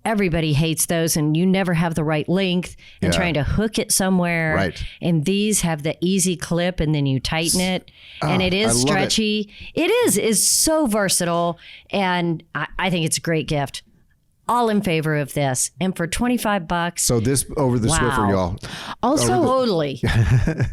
everybody hates those and you never have the right length and trying to hook it somewhere. Right. And these have the easy clip and then you tighten it. And it is stretchy. It is so versatile. And I think it's a great gift. All in favor of this. And for $25. So this over the Swiffer, y'all. Also, Totally.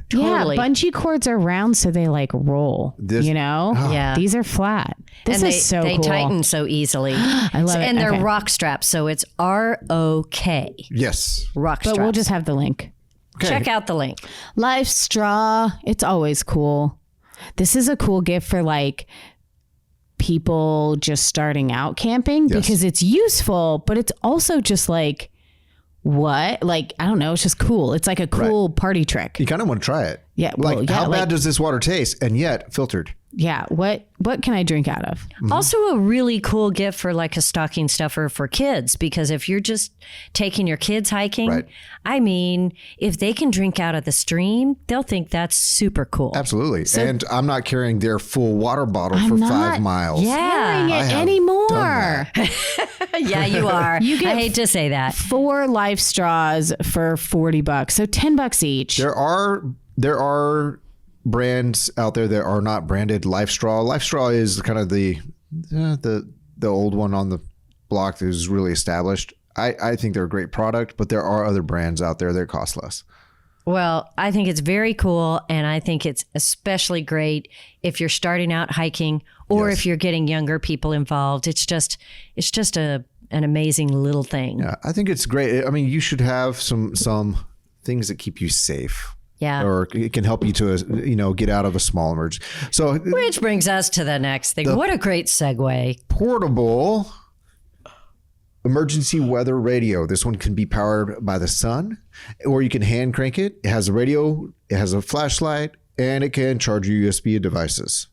Totally. bungee cords are round, so they roll. Yeah. These are flat. This and is so they cool. tighten so easily. I love it. And they're Okay. Rok Straps. So it's ROK. Yes. Rok Straps. But we'll just have the link. Okay. Check out the link. Life straw. It's always cool. This is a cool gift for people just starting out camping because it's useful, but it's also just what? I don't know. It's just cool. It's like a cool party trick. You kind of want to try it. Yeah. How bad does this water taste? And yet filtered. Yeah. What can I drink out of? Also a really cool gift for a stocking stuffer for kids, because if you're just taking your kids hiking, I mean, if they can drink out of the stream, they'll think that's super cool. Absolutely. And I'm not carrying their full water bottle for 5 miles. Carrying it anymore. Yeah, you are. You get I hate to say that. 4 life straws for $40. So $10 each. There are brands out there that are not branded Life Straw. Life Straw is kind of the old one on the block that is really established. I think they're a great product, but there are other brands out there that cost less. Well, I think it's very cool, and I think it's especially great if you're starting out hiking or if you're getting younger people involved. It's just an amazing little thing. Yeah, I think it's great. I mean, you should have some things that keep you safe. Yeah. Or it can help you to, get out of a small emergency. So, which brings us to the next thing. What a great segue. Portable emergency weather radio. This one can be powered by the sun, or you can hand crank it. It has a radio, it has a flashlight, and it can charge your USB devices.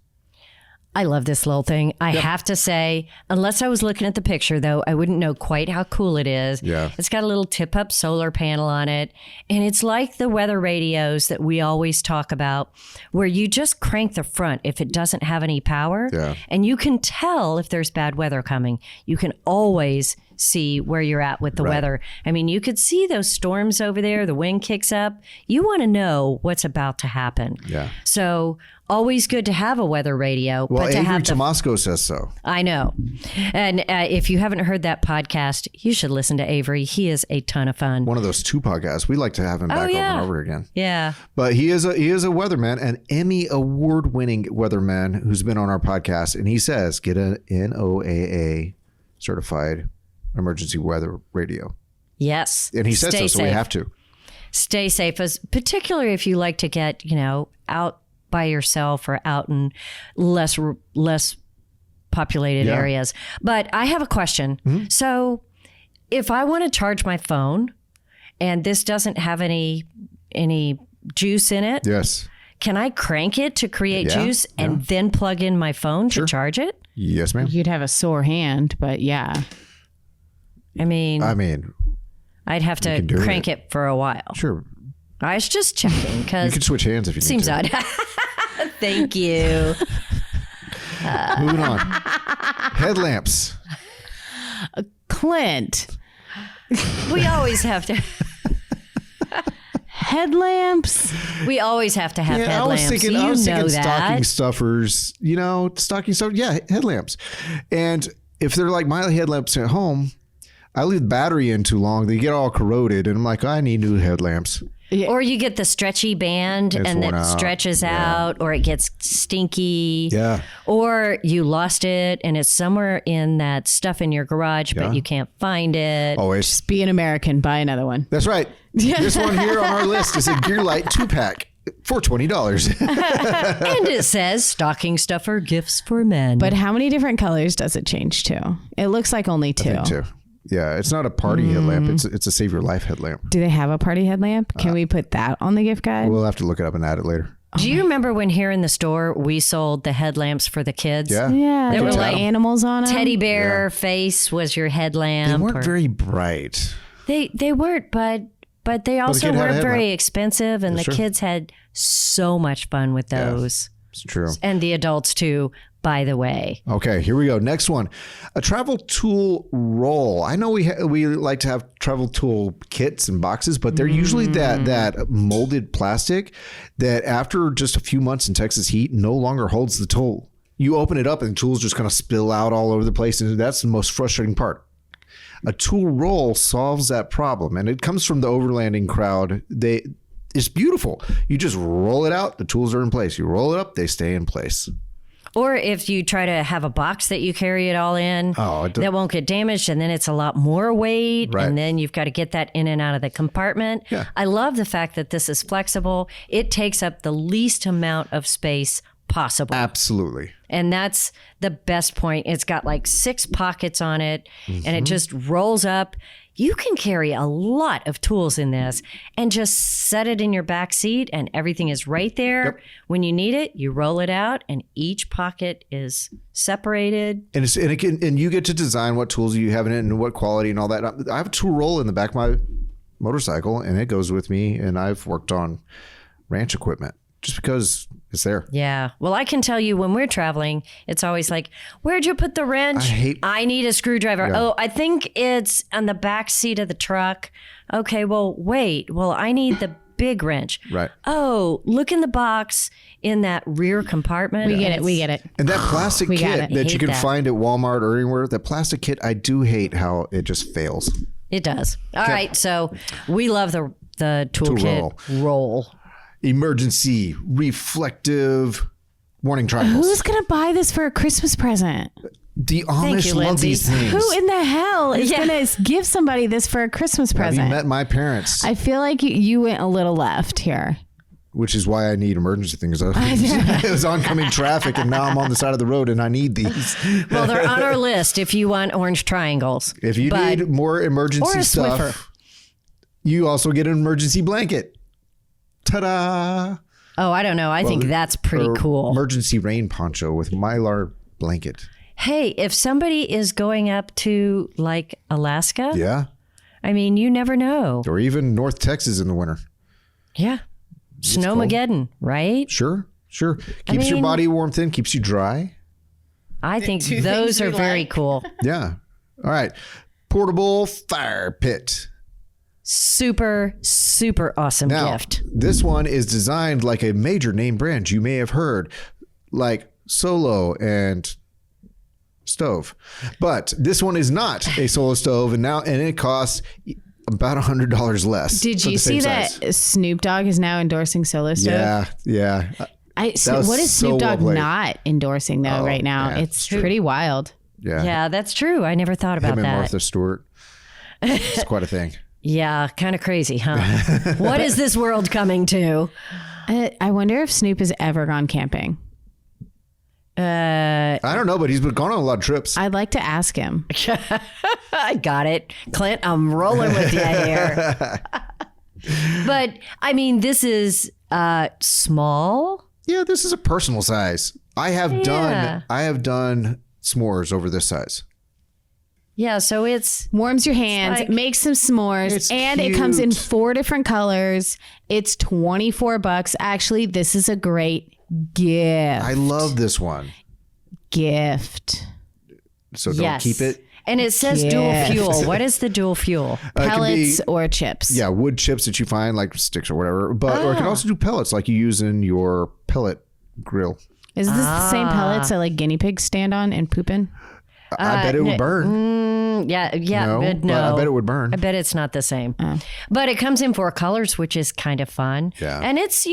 I love this little thing. I have to say, unless I was looking at the picture, though, I wouldn't know quite how cool it is. Yeah. It's got a little tip-up solar panel on it. And it's like the weather radios that we always talk about, where you just crank the front if it doesn't have any power. Yeah. And you can tell if there's bad weather coming. You can always see where you're at with the weather. I mean, you could see those storms over there. The wind kicks up. You want to know what's about to happen. Yeah. So always good to have a weather radio. Well, but to Avery have Tomasco says so. I know. And if you haven't heard that podcast, you should listen to Avery. He is a ton of fun. One of those 2 podcasts. We like to have him back over and over again. Yeah. But he is a weatherman, an Emmy award-winning weatherman who's been on our podcast, and he says get an NOAA certified emergency weather radio. Yes. And he said Stay so we safe. have to. Stay safe, particularly if you like to get, out by yourself or out in less populated areas. But I have a question. Mm-hmm. So if I want to charge my phone and this doesn't have any juice in it, yes, can I crank it to create juice and then plug in my phone to charge it? Yes, ma'am. You'd have a sore hand, but yeah. I mean, I'd have to crank it for a while. Sure. I was just checking because you can switch hands if you need seems to. odd. Thank you. Moving on. Headlamps. Clint. We always have to. Headlamps. We always have to have headlamps. I was thinking that. stocking stuffers, yeah, headlamps. And if they're like my headlamps at home, I leave the battery in too long. They get all corroded. And I'm like, I need new headlamps. Or you get the stretchy band and it stretches out, or it gets stinky. Yeah. Or you lost it and it's somewhere in that stuff in your garage, but you can't find it. Always. Just be an American. Buy another one. That's right. This one here on our list is a Gear Light 2-pack for $20. And it says stocking stuffer gifts for men. But how many different colors does it change to? It looks like only 2. I think 2. Yeah, it's not a party headlamp. It's a save your life headlamp. Do they have a party headlamp? Can we put that on the gift guide? We'll have to look it up and add it later. Do you remember when here in the store we sold the headlamps for the kids? Yeah. Yeah, there were like animals on them. Teddy bear face was your headlamp. They weren't very bright. They weren't, but they also weren't very expensive, and the kids had so much fun with those. Yeah, it's true. And the adults too, by the way. Okay, here we go. Next one, a travel tool roll. I know we like to have travel tool kits and boxes, but they're usually that molded plastic that after just a few months in Texas heat no longer holds the tool. You open it up and the tools just kind of spill out all over the place, and that's the most frustrating part. A tool roll solves that problem, and it comes from the overlanding crowd. It's beautiful. You just roll it out, the tools are in place. You roll it up, they stay in place. Or if you try to have a box that you carry it all in, that won't get damaged, and then it's a lot more weight, and then you've got to get that in and out of the compartment. Yeah. I love the fact that this is flexible. It takes up the least amount of space possible. Absolutely. And that's the best point. It's got like 6 pockets on it, and it just rolls up. You can carry a lot of tools in this and just set it in your back seat, and everything is right there. Yep. When you need it, you roll it out, and each pocket is separated. And you get to design what tools you have in it and what quality and all that. I have a tool roll in the back of my motorcycle, and it goes with me. And I've worked on ranch equipment just because it's there. Yeah. Well, I can tell you when we're traveling, it's always like, where'd you put the wrench? I need a screwdriver. Yeah. Oh, I think it's on the back seat of the truck. Okay, well, wait. Well, I need the big wrench. Right. Oh, look in the box in that rear compartment. We get it. And that plastic kit that you can find at Walmart or anywhere, that plastic kit, I do hate how it just fails. It does. All right. So we love the toolkit roll. Emergency reflective warning triangles. Who's going to buy this for a Christmas present? The Amish love these things. Who in the hell is going to give somebody this for a Christmas present? Have you met my parents? I feel like you went a little left here. Which is why I need emergency things. It was oncoming traffic, and now I'm on the side of the road, and I need these. Well, they're on our list if you want orange triangles. If you need more emergency stuff, Swiffer. You also get an emergency blanket. Ta-da! Oh, I don't know. I think that's pretty cool. Emergency rain poncho with Mylar blanket. Hey, if somebody is going up to like Alaska, yeah, I mean, you never know. Or even North Texas in the winter. Yeah, Snowmageddon, right? Sure. Keeps your body warm, thin, keeps you dry. I think those are very cool. Yeah. All right. Portable fire pit. Super, super awesome gift. This one is designed like a major name brand you may have heard, like Solo and Stove. But this one is not a Solo Stove, and it costs about $100 less. Did you see that Snoop Dogg is now endorsing Solo Stove? Yeah. What is Snoop Dogg not endorsing though right now? Man, it's pretty wild. Yeah, that's true. I never thought about him and that. Martha Stewart. It's quite a thing. Yeah, kind of crazy, huh? What is this world coming to? I wonder if Snoop has ever gone camping. I don't know, but he's been gone on a lot of trips. I'd like to ask him. I got it. Clint, I'm rolling with you here. But, I mean, this is small. Yeah, this is a personal size. I have done s'mores over this size. Yeah, so it's warms your hands, makes some s'mores, and cute. It comes in 4 different colors. It's $24. Actually, this is a great gift. I love this one. Gift. So don't keep it. And it says dual fuel. What is the dual fuel? Pellets or chips? Yeah, wood chips that you find, like sticks or whatever. But or it can also do pellets, like you use in your pellet grill. Is this the same pellets that like guinea pigs stand on and poop in? I bet it would burn. Yeah. No. I bet it would burn. I bet it's not the same. But it comes in 4 colors, which is kind of fun. Yeah. And it's,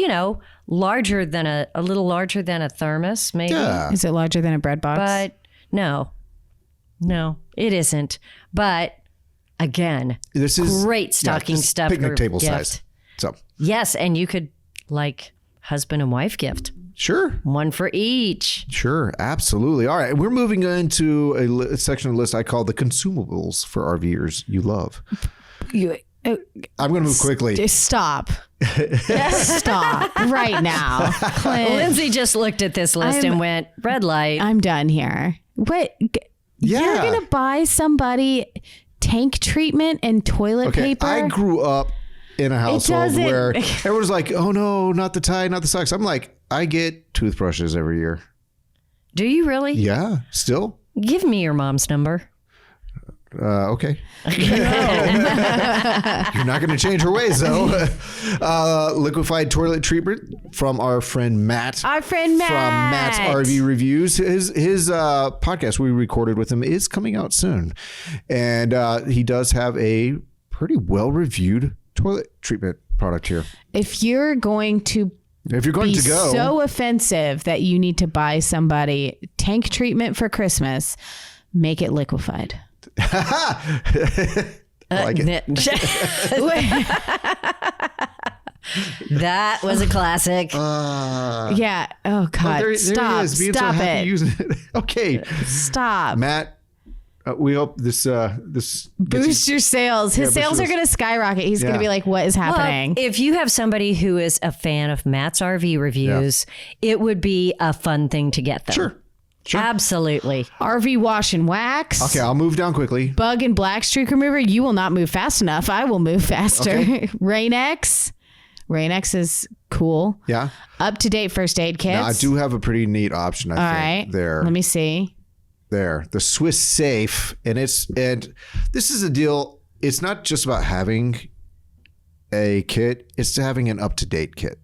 larger than a little larger than a thermos, maybe. Yeah. Is it larger than a bread box? But no, it isn't. But again, this is great stocking stuffer. Picnic table gift. size. So yes, and you could husband and wife gift. Sure. One for each. Sure. Absolutely. All right. We're moving into a section of the list I call the consumables for RVers you love. I'm going to move quickly. Stop. Stop right now. Clint, Lindsay just looked at this list and went, red light. I'm done here. What? Yeah. You're going to buy somebody tank treatment and toilet paper? I grew up in a household where everyone's like, oh no, not the tie, not the socks. I'm like, I get toothbrushes every year. Do you really? Yeah. Still? Give me your mom's number. Okay. You're not going to change her ways, though. Liquefied toilet treatment from our friend Matt. Our friend Matt. From Matt's RV Reviews. His podcast we recorded with him is coming out soon. And he does have a pretty well-reviewed toilet treatment product here. If you're going to go so offensive that you need to buy somebody tank treatment for Christmas, make it liquefied. I like it. That was a classic. Yeah. Oh God. There Stop. he is, being Stop so happy it. using it. Okay. Stop. Matt, we hope this boost your sales. His sales are going to skyrocket. He's going to be like, what is happening? Well, if you have somebody who is a fan of Matt's RV reviews, it would be a fun thing to get them. Sure. Absolutely. RV wash and wax. Okay, I'll move down quickly. Bug and black streak remover. You will not move fast enough. I will move faster. Okay. Rain-X. Rain-X is cool. Yeah. Up-to-date first aid kits. Now, I do have a pretty neat option, I think. There. Let me see. There. The Swiss Safe. And this is a deal. It's not just about having a kit. It's having an up-to-date kit.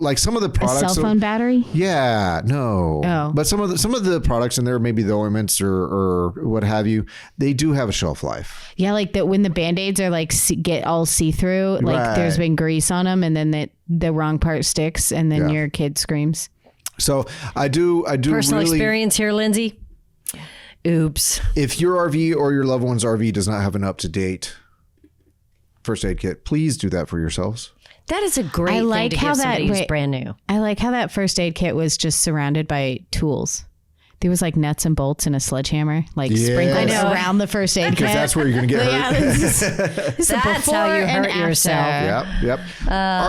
Like some of the products, a cell phone battery. Yeah, no. Oh. But some of the products in there, maybe the ointments or what have you, they do have a shelf life. Yeah, like that when the Band-Aids are get all see through, like there's been grease on them, and then the wrong part sticks, and then your kid screams. So I do personal experience here, Lindsay. Oops. If your RV or your loved one's RV does not have an up-to-date first aid kit, please do that for yourselves. That is a great thing to give somebody who's brand new. I like how that first aid kit was just surrounded by tools. There was like nuts and bolts and a sledgehammer, sprinkled around the first aid kit. Because that's where you're going to get hurt. Yeah, this that's how you hurt yourself. Yep.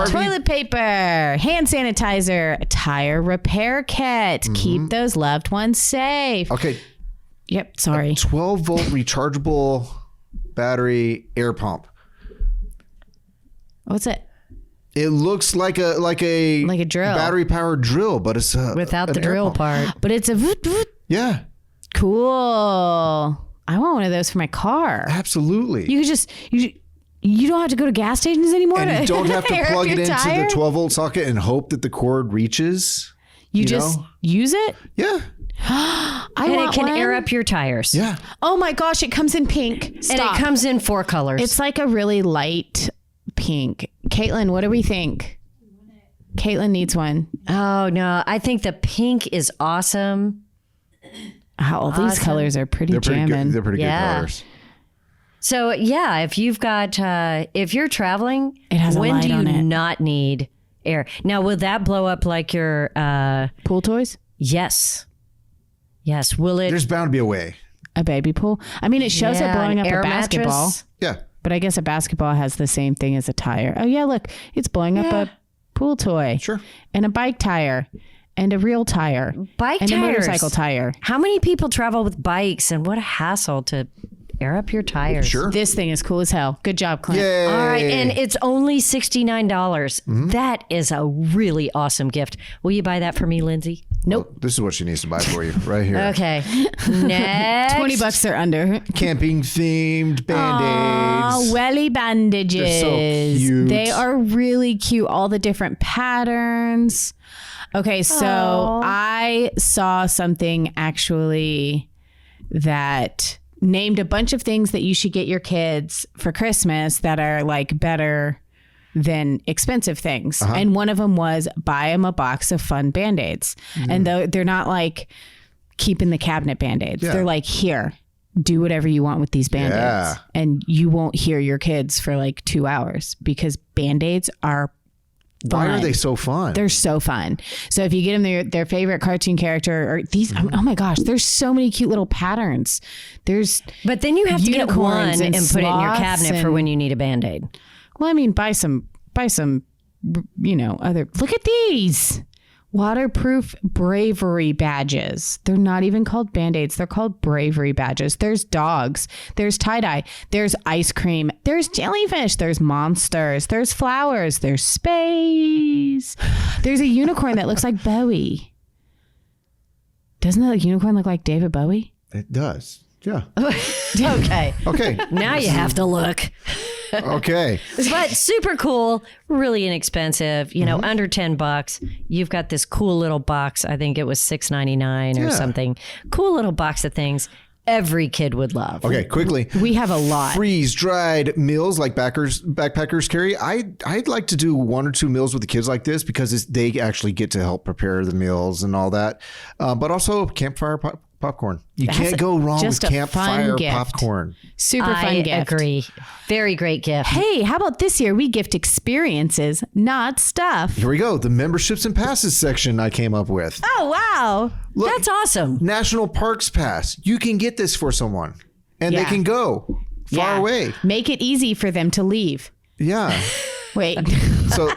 Toilet paper, hand sanitizer, tire repair kit. Mm-hmm. Keep those loved ones safe. Okay. Yep. Sorry. 12-volt rechargeable battery air pump. What's it? It looks like a drill, battery powered drill, but it's without the drill part. But it's a yeah, cool. I want one of those for my car. Absolutely. You could just you don't have to go to gas stations anymore. And you don't have to plug it into tire? the 12-volt socket and hope that the cord reaches. You just use it. Yeah. And it can air up your tires. Yeah. Oh my gosh! It comes in pink. Stop. And it comes in 4 colors. It's like a really light pink. Caitlin, what do we think? Caitlin needs one. Oh no, I think the pink is awesome. All these colors are pretty jamming. They're pretty good colors. So yeah, if you've got if you're traveling, it has when a light do you on it. not need air? Now will that blow up like your pool toys? Yes. Will it? There's bound to be a way. A baby pool? I mean, it shows it blowing up a basketball. Mattress. Yeah. But I guess a basketball has the same thing as a tire. Oh yeah, look, it's blowing up a pool toy. Sure. And a bike tire. And a real tire. Bike and tires. And a motorcycle tire. How many people travel with bikes, and what a hassle to air up your tires. Sure. This thing is cool as hell. Good job, Clint. Yay. All right, and it's only $69. Mm-hmm. That is a really awesome gift. Will you buy that for me, Lindsay? Nope. Well, this is what she needs to buy for you right here. Okay. Next. $20 or under. Camping themed Band-Aids. Oh, welly bandages. They're so cute. They are really cute. All the different patterns. Okay, so I saw something actually that named a bunch of things that you should get your kids for Christmas that are like better than expensive things. And one of them was buy them a box of fun Band-Aids. And they're not like keep in the cabinet Band-Aids. They're like, here, do whatever you want with these Band-Aids. And you won't hear your kids for like 2 hours because Band-Aids are fun. Why are they so fun? They're so fun. So if you get them their favorite cartoon character or these, oh my gosh, there's so many cute little patterns. But then you have to get one and put it in your cabinet for when you need a Band-Aid. Well, I mean, buy some, other, look at these waterproof bravery badges. They're not even called Band-Aids. They're called bravery badges. There's dogs. There's tie-dye. There's ice cream. There's jellyfish. There's monsters. There's flowers. There's space. There's a unicorn that looks like Bowie. Doesn't that unicorn look like David Bowie? It does. Yeah. Okay. Okay. Now you have to look. Okay. But super cool, really inexpensive, under $10. You've got this cool little box. I think it was $6.99 or something. Cool little box of things every kid would love. Okay, quickly. We have a lot. Freeze-dried meals like backpackers carry. I'd like to do 1 or 2 meals with the kids like this because they actually get to help prepare the meals and all that. But also campfire popcorn. You can't go wrong with campfire popcorn. Super fun gift. I agree. Very great gift. Hey, how about this year? We gift experiences, not stuff. Here we go. The memberships and passes section I came up with. Oh, wow. Look, that's awesome. National Parks Pass. You can get this for someone and they can go far away. Make it easy for them to leave. Yeah. Wait. So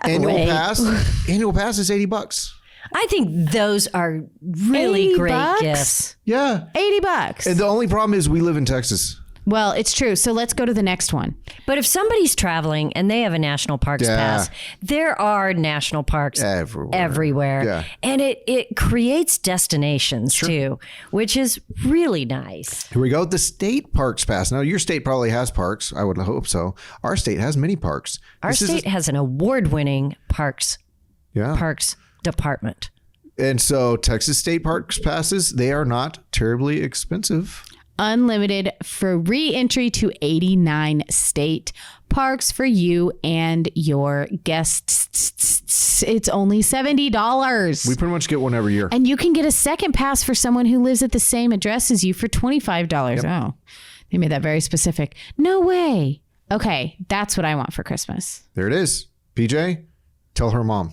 annual pass is $80. I think those are really great gifts. Yeah. $80. And the only problem is we live in Texas. Well, it's true. So let's go to the next one. But if somebody's traveling and they have a national parks pass, there are national parks everywhere. Yeah. And it creates destinations too, which is really nice. Here we go. The state parks pass. Now, your state probably has parks. I would hope so. Our state has many parks. Our state has an award-winning parks department. And so Texas state parks passes, they are not terribly expensive. Unlimited free entry to 89 state parks for you and your guests. It's only $70. We pretty much get one every year. And you can get a second pass for someone who lives at the same address as you for $25. Yep. Oh, they made that very specific. No way. Okay, that's what I want for Christmas. There it is. PJ, tell her mom.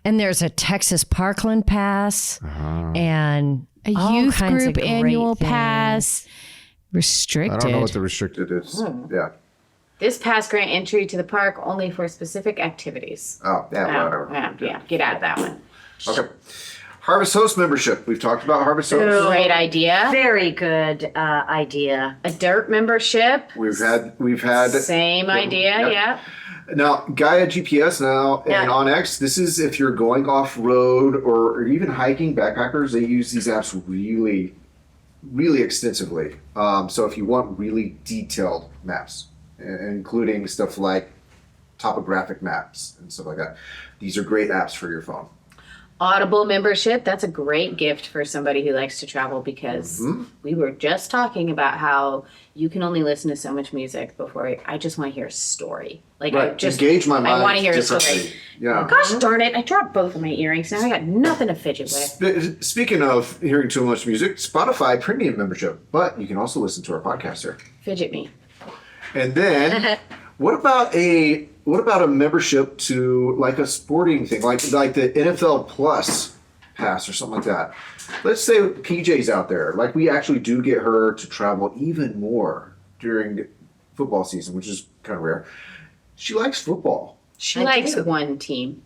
And there's a Texas Parkland Pass and a youth group annual pass. Restricted. I don't know what the restricted is. Yeah. This pass grant entry to the park only for specific activities. Oh, whatever. Yeah, get out of that one. Okay. Harvest Host membership. We've talked about Harvest Host. Great idea. Very good idea. A dirt membership. We've had same idea. Yeah. Now, Gaia GPS and OnX, this is if you're going off-road or even hiking, backpackers, they use these apps really, really extensively. So if you want really detailed maps, including stuff like topographic maps and stuff like that, these are great apps for your phone. Audible membership, that's a great gift for somebody who likes to travel because we were just talking about how you can only listen to so much music before I just want to hear a story. Like I just engage my mind. I want to hear a story. Yeah. Gosh darn it, I dropped both of my earrings. Now I got nothing to fidget with. Speaking of hearing too much music, Spotify premium membership, but you can also listen to our podcast here. Fidget me. And then what about a membership to like a sporting thing, like the NFL Plus pass or something like that? Let's say PJ's out there. Like we actually do get her to travel even more during football season, which is kind of rare. She likes football. She likes one team.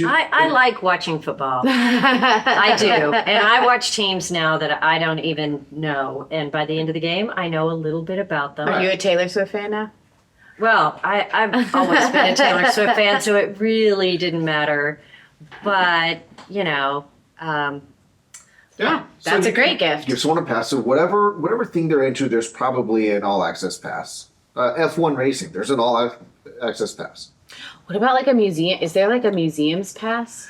I like watching football. I do. And I watch teams now that I don't even know. And by the end of the game, I know a little bit about them. Are you a Taylor Swift fan now? Well, I've always been a Taylor Swift fan, so it really didn't matter. But, Yeah, that's a great gift. Give someone a pass. So whatever thing they're into, there's probably an all-access pass. F1 racing, there's an all-access pass. What about like a museum? Is there like a museum's pass?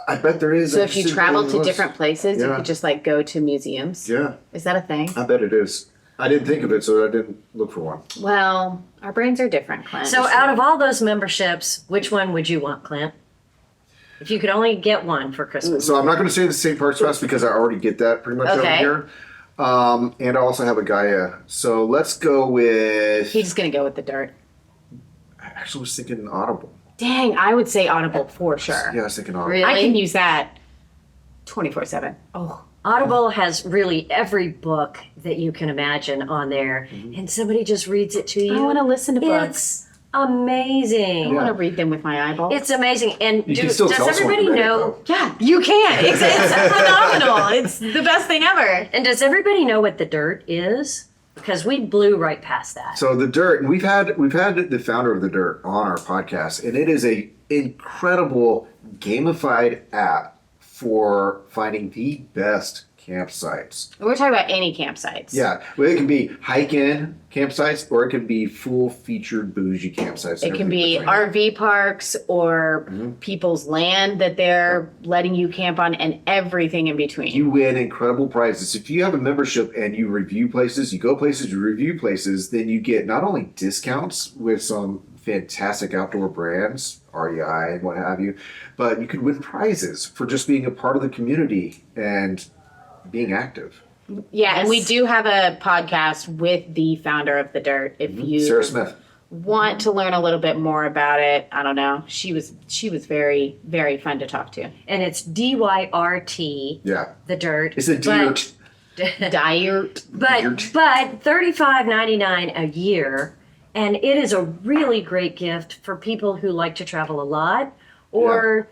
I bet there is. So if you travel to different places, you could just like go to museums? Yeah. Is that a thing? I bet it is. I didn't think of it, so I didn't look for one. Well, our brains are different, Clint. So out of all those memberships, which one would you want, Clint? If you could only get one for Christmas. So I'm not going to say the St. Parks Pass because I already get that pretty much over here. And I also have a Gaia. So let's go with... He's going to go with the dirt. I actually was thinking Audible. Dang, I would say Audible for sure. Yeah, I was thinking Audible. Really? I can use that 24/7. Oh. Audible has really every book that you can imagine on there. And somebody just reads it to you. I want to listen to books. It's amazing. I want to read them with my eyeballs. It's amazing. And You can still does tell someone everybody to read it, know? though. Yeah, you can. It's phenomenal. It's the best thing ever. And does everybody know what the dirt is? Because we blew right past that. So the Dirt, and we've had the founder of the Dirt on our podcast, and it is a incredible gamified app for finding the best campsites. We're talking about any campsites. Yeah, well, it can be hike-in campsites, or it can be full-featured bougie campsites. It can be RV parks or people's land that they're letting you camp on, and everything in between. You win incredible prizes. If you have a membership and you review places, you go places, you review places, then you get not only discounts with some fantastic outdoor brands, REI and what have you, but you could win prizes for just being a part of the community and being active. Yeah, and we do have a podcast with the founder of the Dirt. If you Sarah Smith want to learn a little bit more about it, I don't know. She was very, very fun to talk to. And it's DYRT. Yeah. The Dirt. It's a Dirt. Dirt. But $35.99 a year, and it is a really great gift for people who like to travel a lot or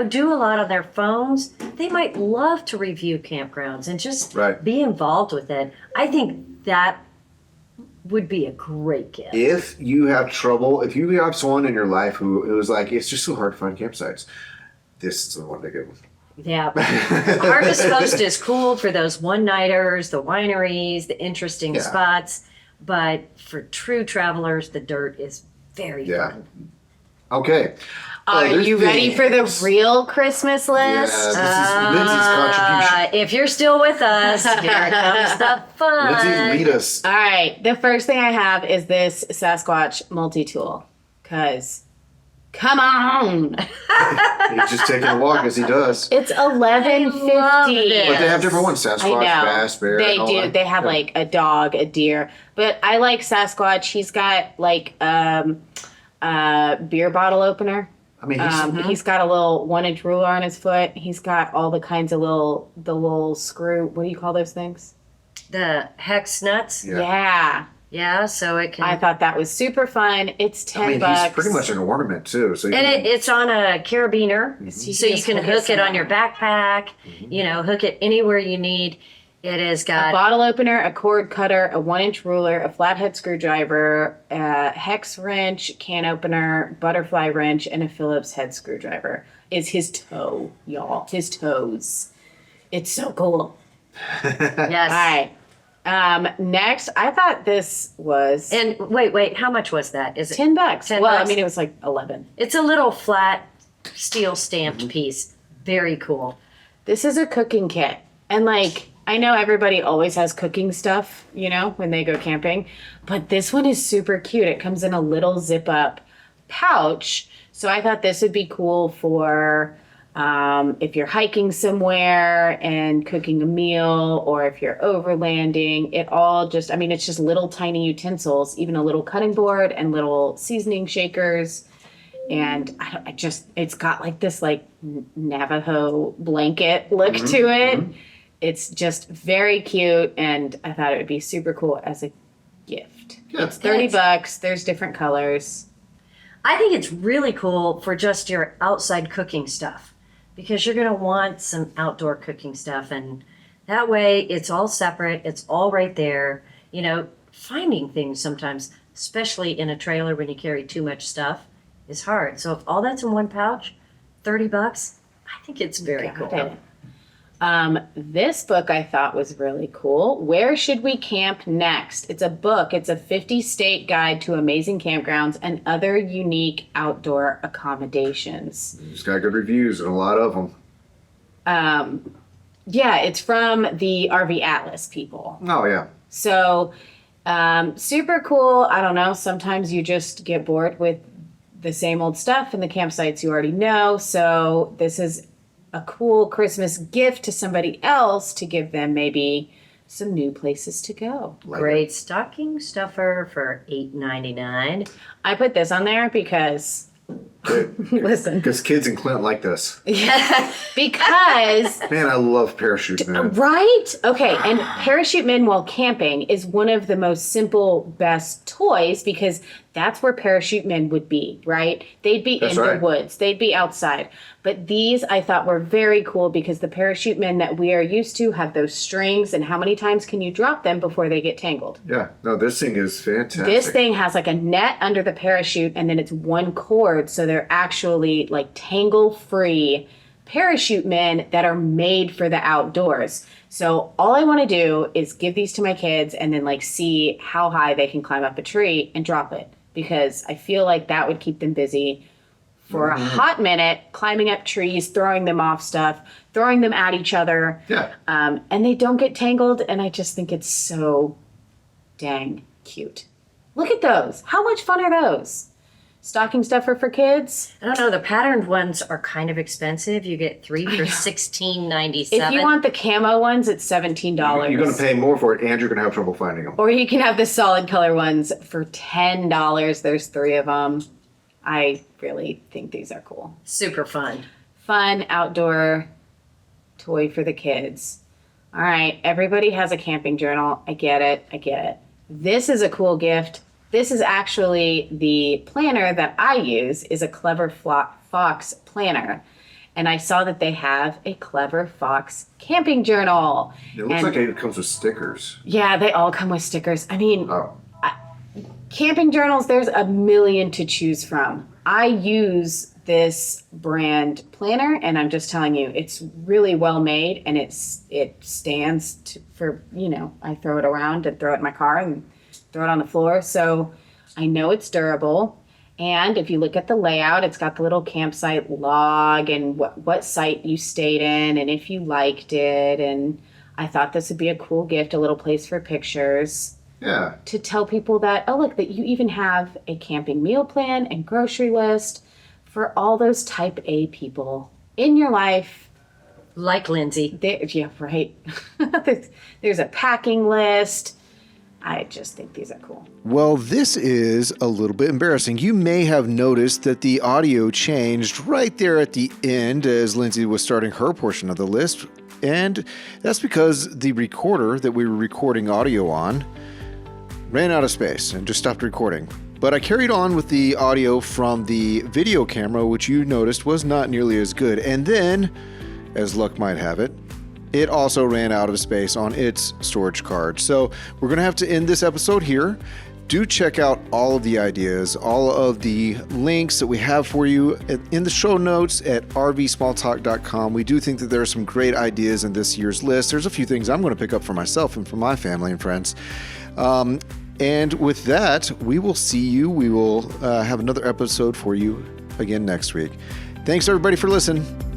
do a lot on their phones. They might love to review campgrounds and just be involved with it. I think that would be a great gift. If you have trouble, if you have someone in your life who it was like, it's just so hard to find campsites, this is the one to go with. Yeah. Harvest Host is cool for those one-nighters, the wineries, the interesting spots. But for true travelers, the Dirt is very fun. Okay. Are you ready for the real Christmas list? Yeah, this is Lindsay's contribution. If you're still with us, here comes the fun. Lindsay, lead us. All right. The first thing I have is this Sasquatch multi-tool. Because, come on. He's just taking a walk as he does. It's $11.50. But they have different ones. Sasquatch, bass, bear. They do. That. They have like a dog, a deer. But I like Sasquatch. He's got like a beer bottle opener. I mean, he's got a little 1-inch ruler on his foot. He's got all the kinds of little screw. What do you call those things? The hex nuts. Yeah. Yeah, so it can. I thought that was super fun. It's $10. He's pretty much an ornament too. So it's on a carabiner, so you can hook it on your backpack. Hook it anywhere you need. It has got a bottle opener, a cord cutter, a 1-inch ruler, a flathead screwdriver, a hex wrench, can opener, butterfly wrench, and a Phillips head screwdriver. Is his toe, y'all. His toes. It's so cool. Yes. All right. Next, I thought this was... And wait, how much was that? Is it $10? $10? Well, I mean, it was like 11. It's a little flat steel stamped piece. Very cool. This is a cooking kit. And like... I know everybody always has cooking stuff, when they go camping, but this one is super cute. It comes in a little zip-up pouch, so I thought this would be cool for if you're hiking somewhere and cooking a meal, or if you're overlanding. It's just little tiny utensils, even a little cutting board and little seasoning shakers. And it's got like this like Navajo blanket look to it. It's just very cute, and I thought it would be super cool as a gift. Yeah. It's $30. There's different colors. I think it's really cool for just your outside cooking stuff, because you're going to want some outdoor cooking stuff, and that way it's all separate. It's all right there. Finding things sometimes, especially in a trailer when you carry too much stuff, is hard. So if all that's in one pouch, $30, I think it's very cool. This book I thought was really cool. Where Should We Camp Next? It's a book. It's a 50-state guide to amazing campgrounds and other unique outdoor accommodations. It's got good reviews and a lot of them. Yeah, it's from the RV Atlas people. Oh, yeah. So, super cool. I don't know. Sometimes you just get bored with the same old stuff and the campsites you already know. So this is a cool Christmas gift to somebody else to give them maybe some new places to go. Great stocking stuffer for $8.99. I put this on there because listen, because kids in Clinton like this. Yeah, because man, I love Parachute Men. Right? Okay, and Parachute Men while camping is one of the most simple, best toys because that's where Parachute Men would be, right? They'd be the woods. They'd be outside. But these I thought were very cool because the Parachute Men that we are used to have those strings, and how many times can you drop them before they get tangled? Yeah. No, this thing is fantastic. This thing has like a net under the parachute and then it's one cord, so they're actually like tangle-free Parachute Men that are made for the outdoors. So all I want to do is give these to my kids and then like see how high they can climb up a tree and drop it, because I feel like that would keep them busy for a hot minute, climbing up trees, throwing them off stuff, throwing them at each other. Yeah. And they don't get tangled, and I just think it's so dang cute. Look at those. How much fun are those? Stocking stuffer for kids? I don't know. The patterned ones are kind of expensive. You get 3 for $16.97. If you want the camo ones, it's $17. You're going to pay more for it, and you're going to have trouble finding them. Or you can have the solid color ones for $10. There's 3 of them. I really think these are cool. Super fun. Fun outdoor toy for the kids. All right, everybody has a camping journal. I get it. This is a cool gift. This is actually the planner that I use, is a Clever Fox planner. And I saw that they have a Clever Fox camping journal. It looks like it comes with stickers. Yeah, they all come with stickers. I mean, camping journals, there's a million to choose from. I use this brand planner, and I'm just telling you, it's really well made, and it stands for, I throw it around and throw it in my car and throw it on the floor. So I know it's durable. And if you look at the layout, it's got the little campsite log and what site you stayed in and if you liked it. And I thought this would be a cool gift, a little place for pictures. Yeah. To tell people that, that you even have a camping meal plan and grocery list for all those type A people in your life. Like Lindsay. Yeah, right. There's a packing list. I just think these are cool. Well, this is a little bit embarrassing. You may have noticed that the audio changed right there at the end as Lindsay was starting her portion of the list. And that's because the recorder that we were recording audio on ran out of space and just stopped recording. But I carried on with the audio from the video camera, which you noticed was not nearly as good. And then, as luck might have it, it also ran out of space on its storage card. So we're going to have to end this episode here. Do check out all of the ideas, all of the links that we have for you in the show notes at rvsmalltalk.com. We do think that there are some great ideas in this year's list. There's a few things I'm going to pick up for myself and for my family and friends. And with that, we will see you. We will have another episode for you again next week. Thanks, everybody, for listening.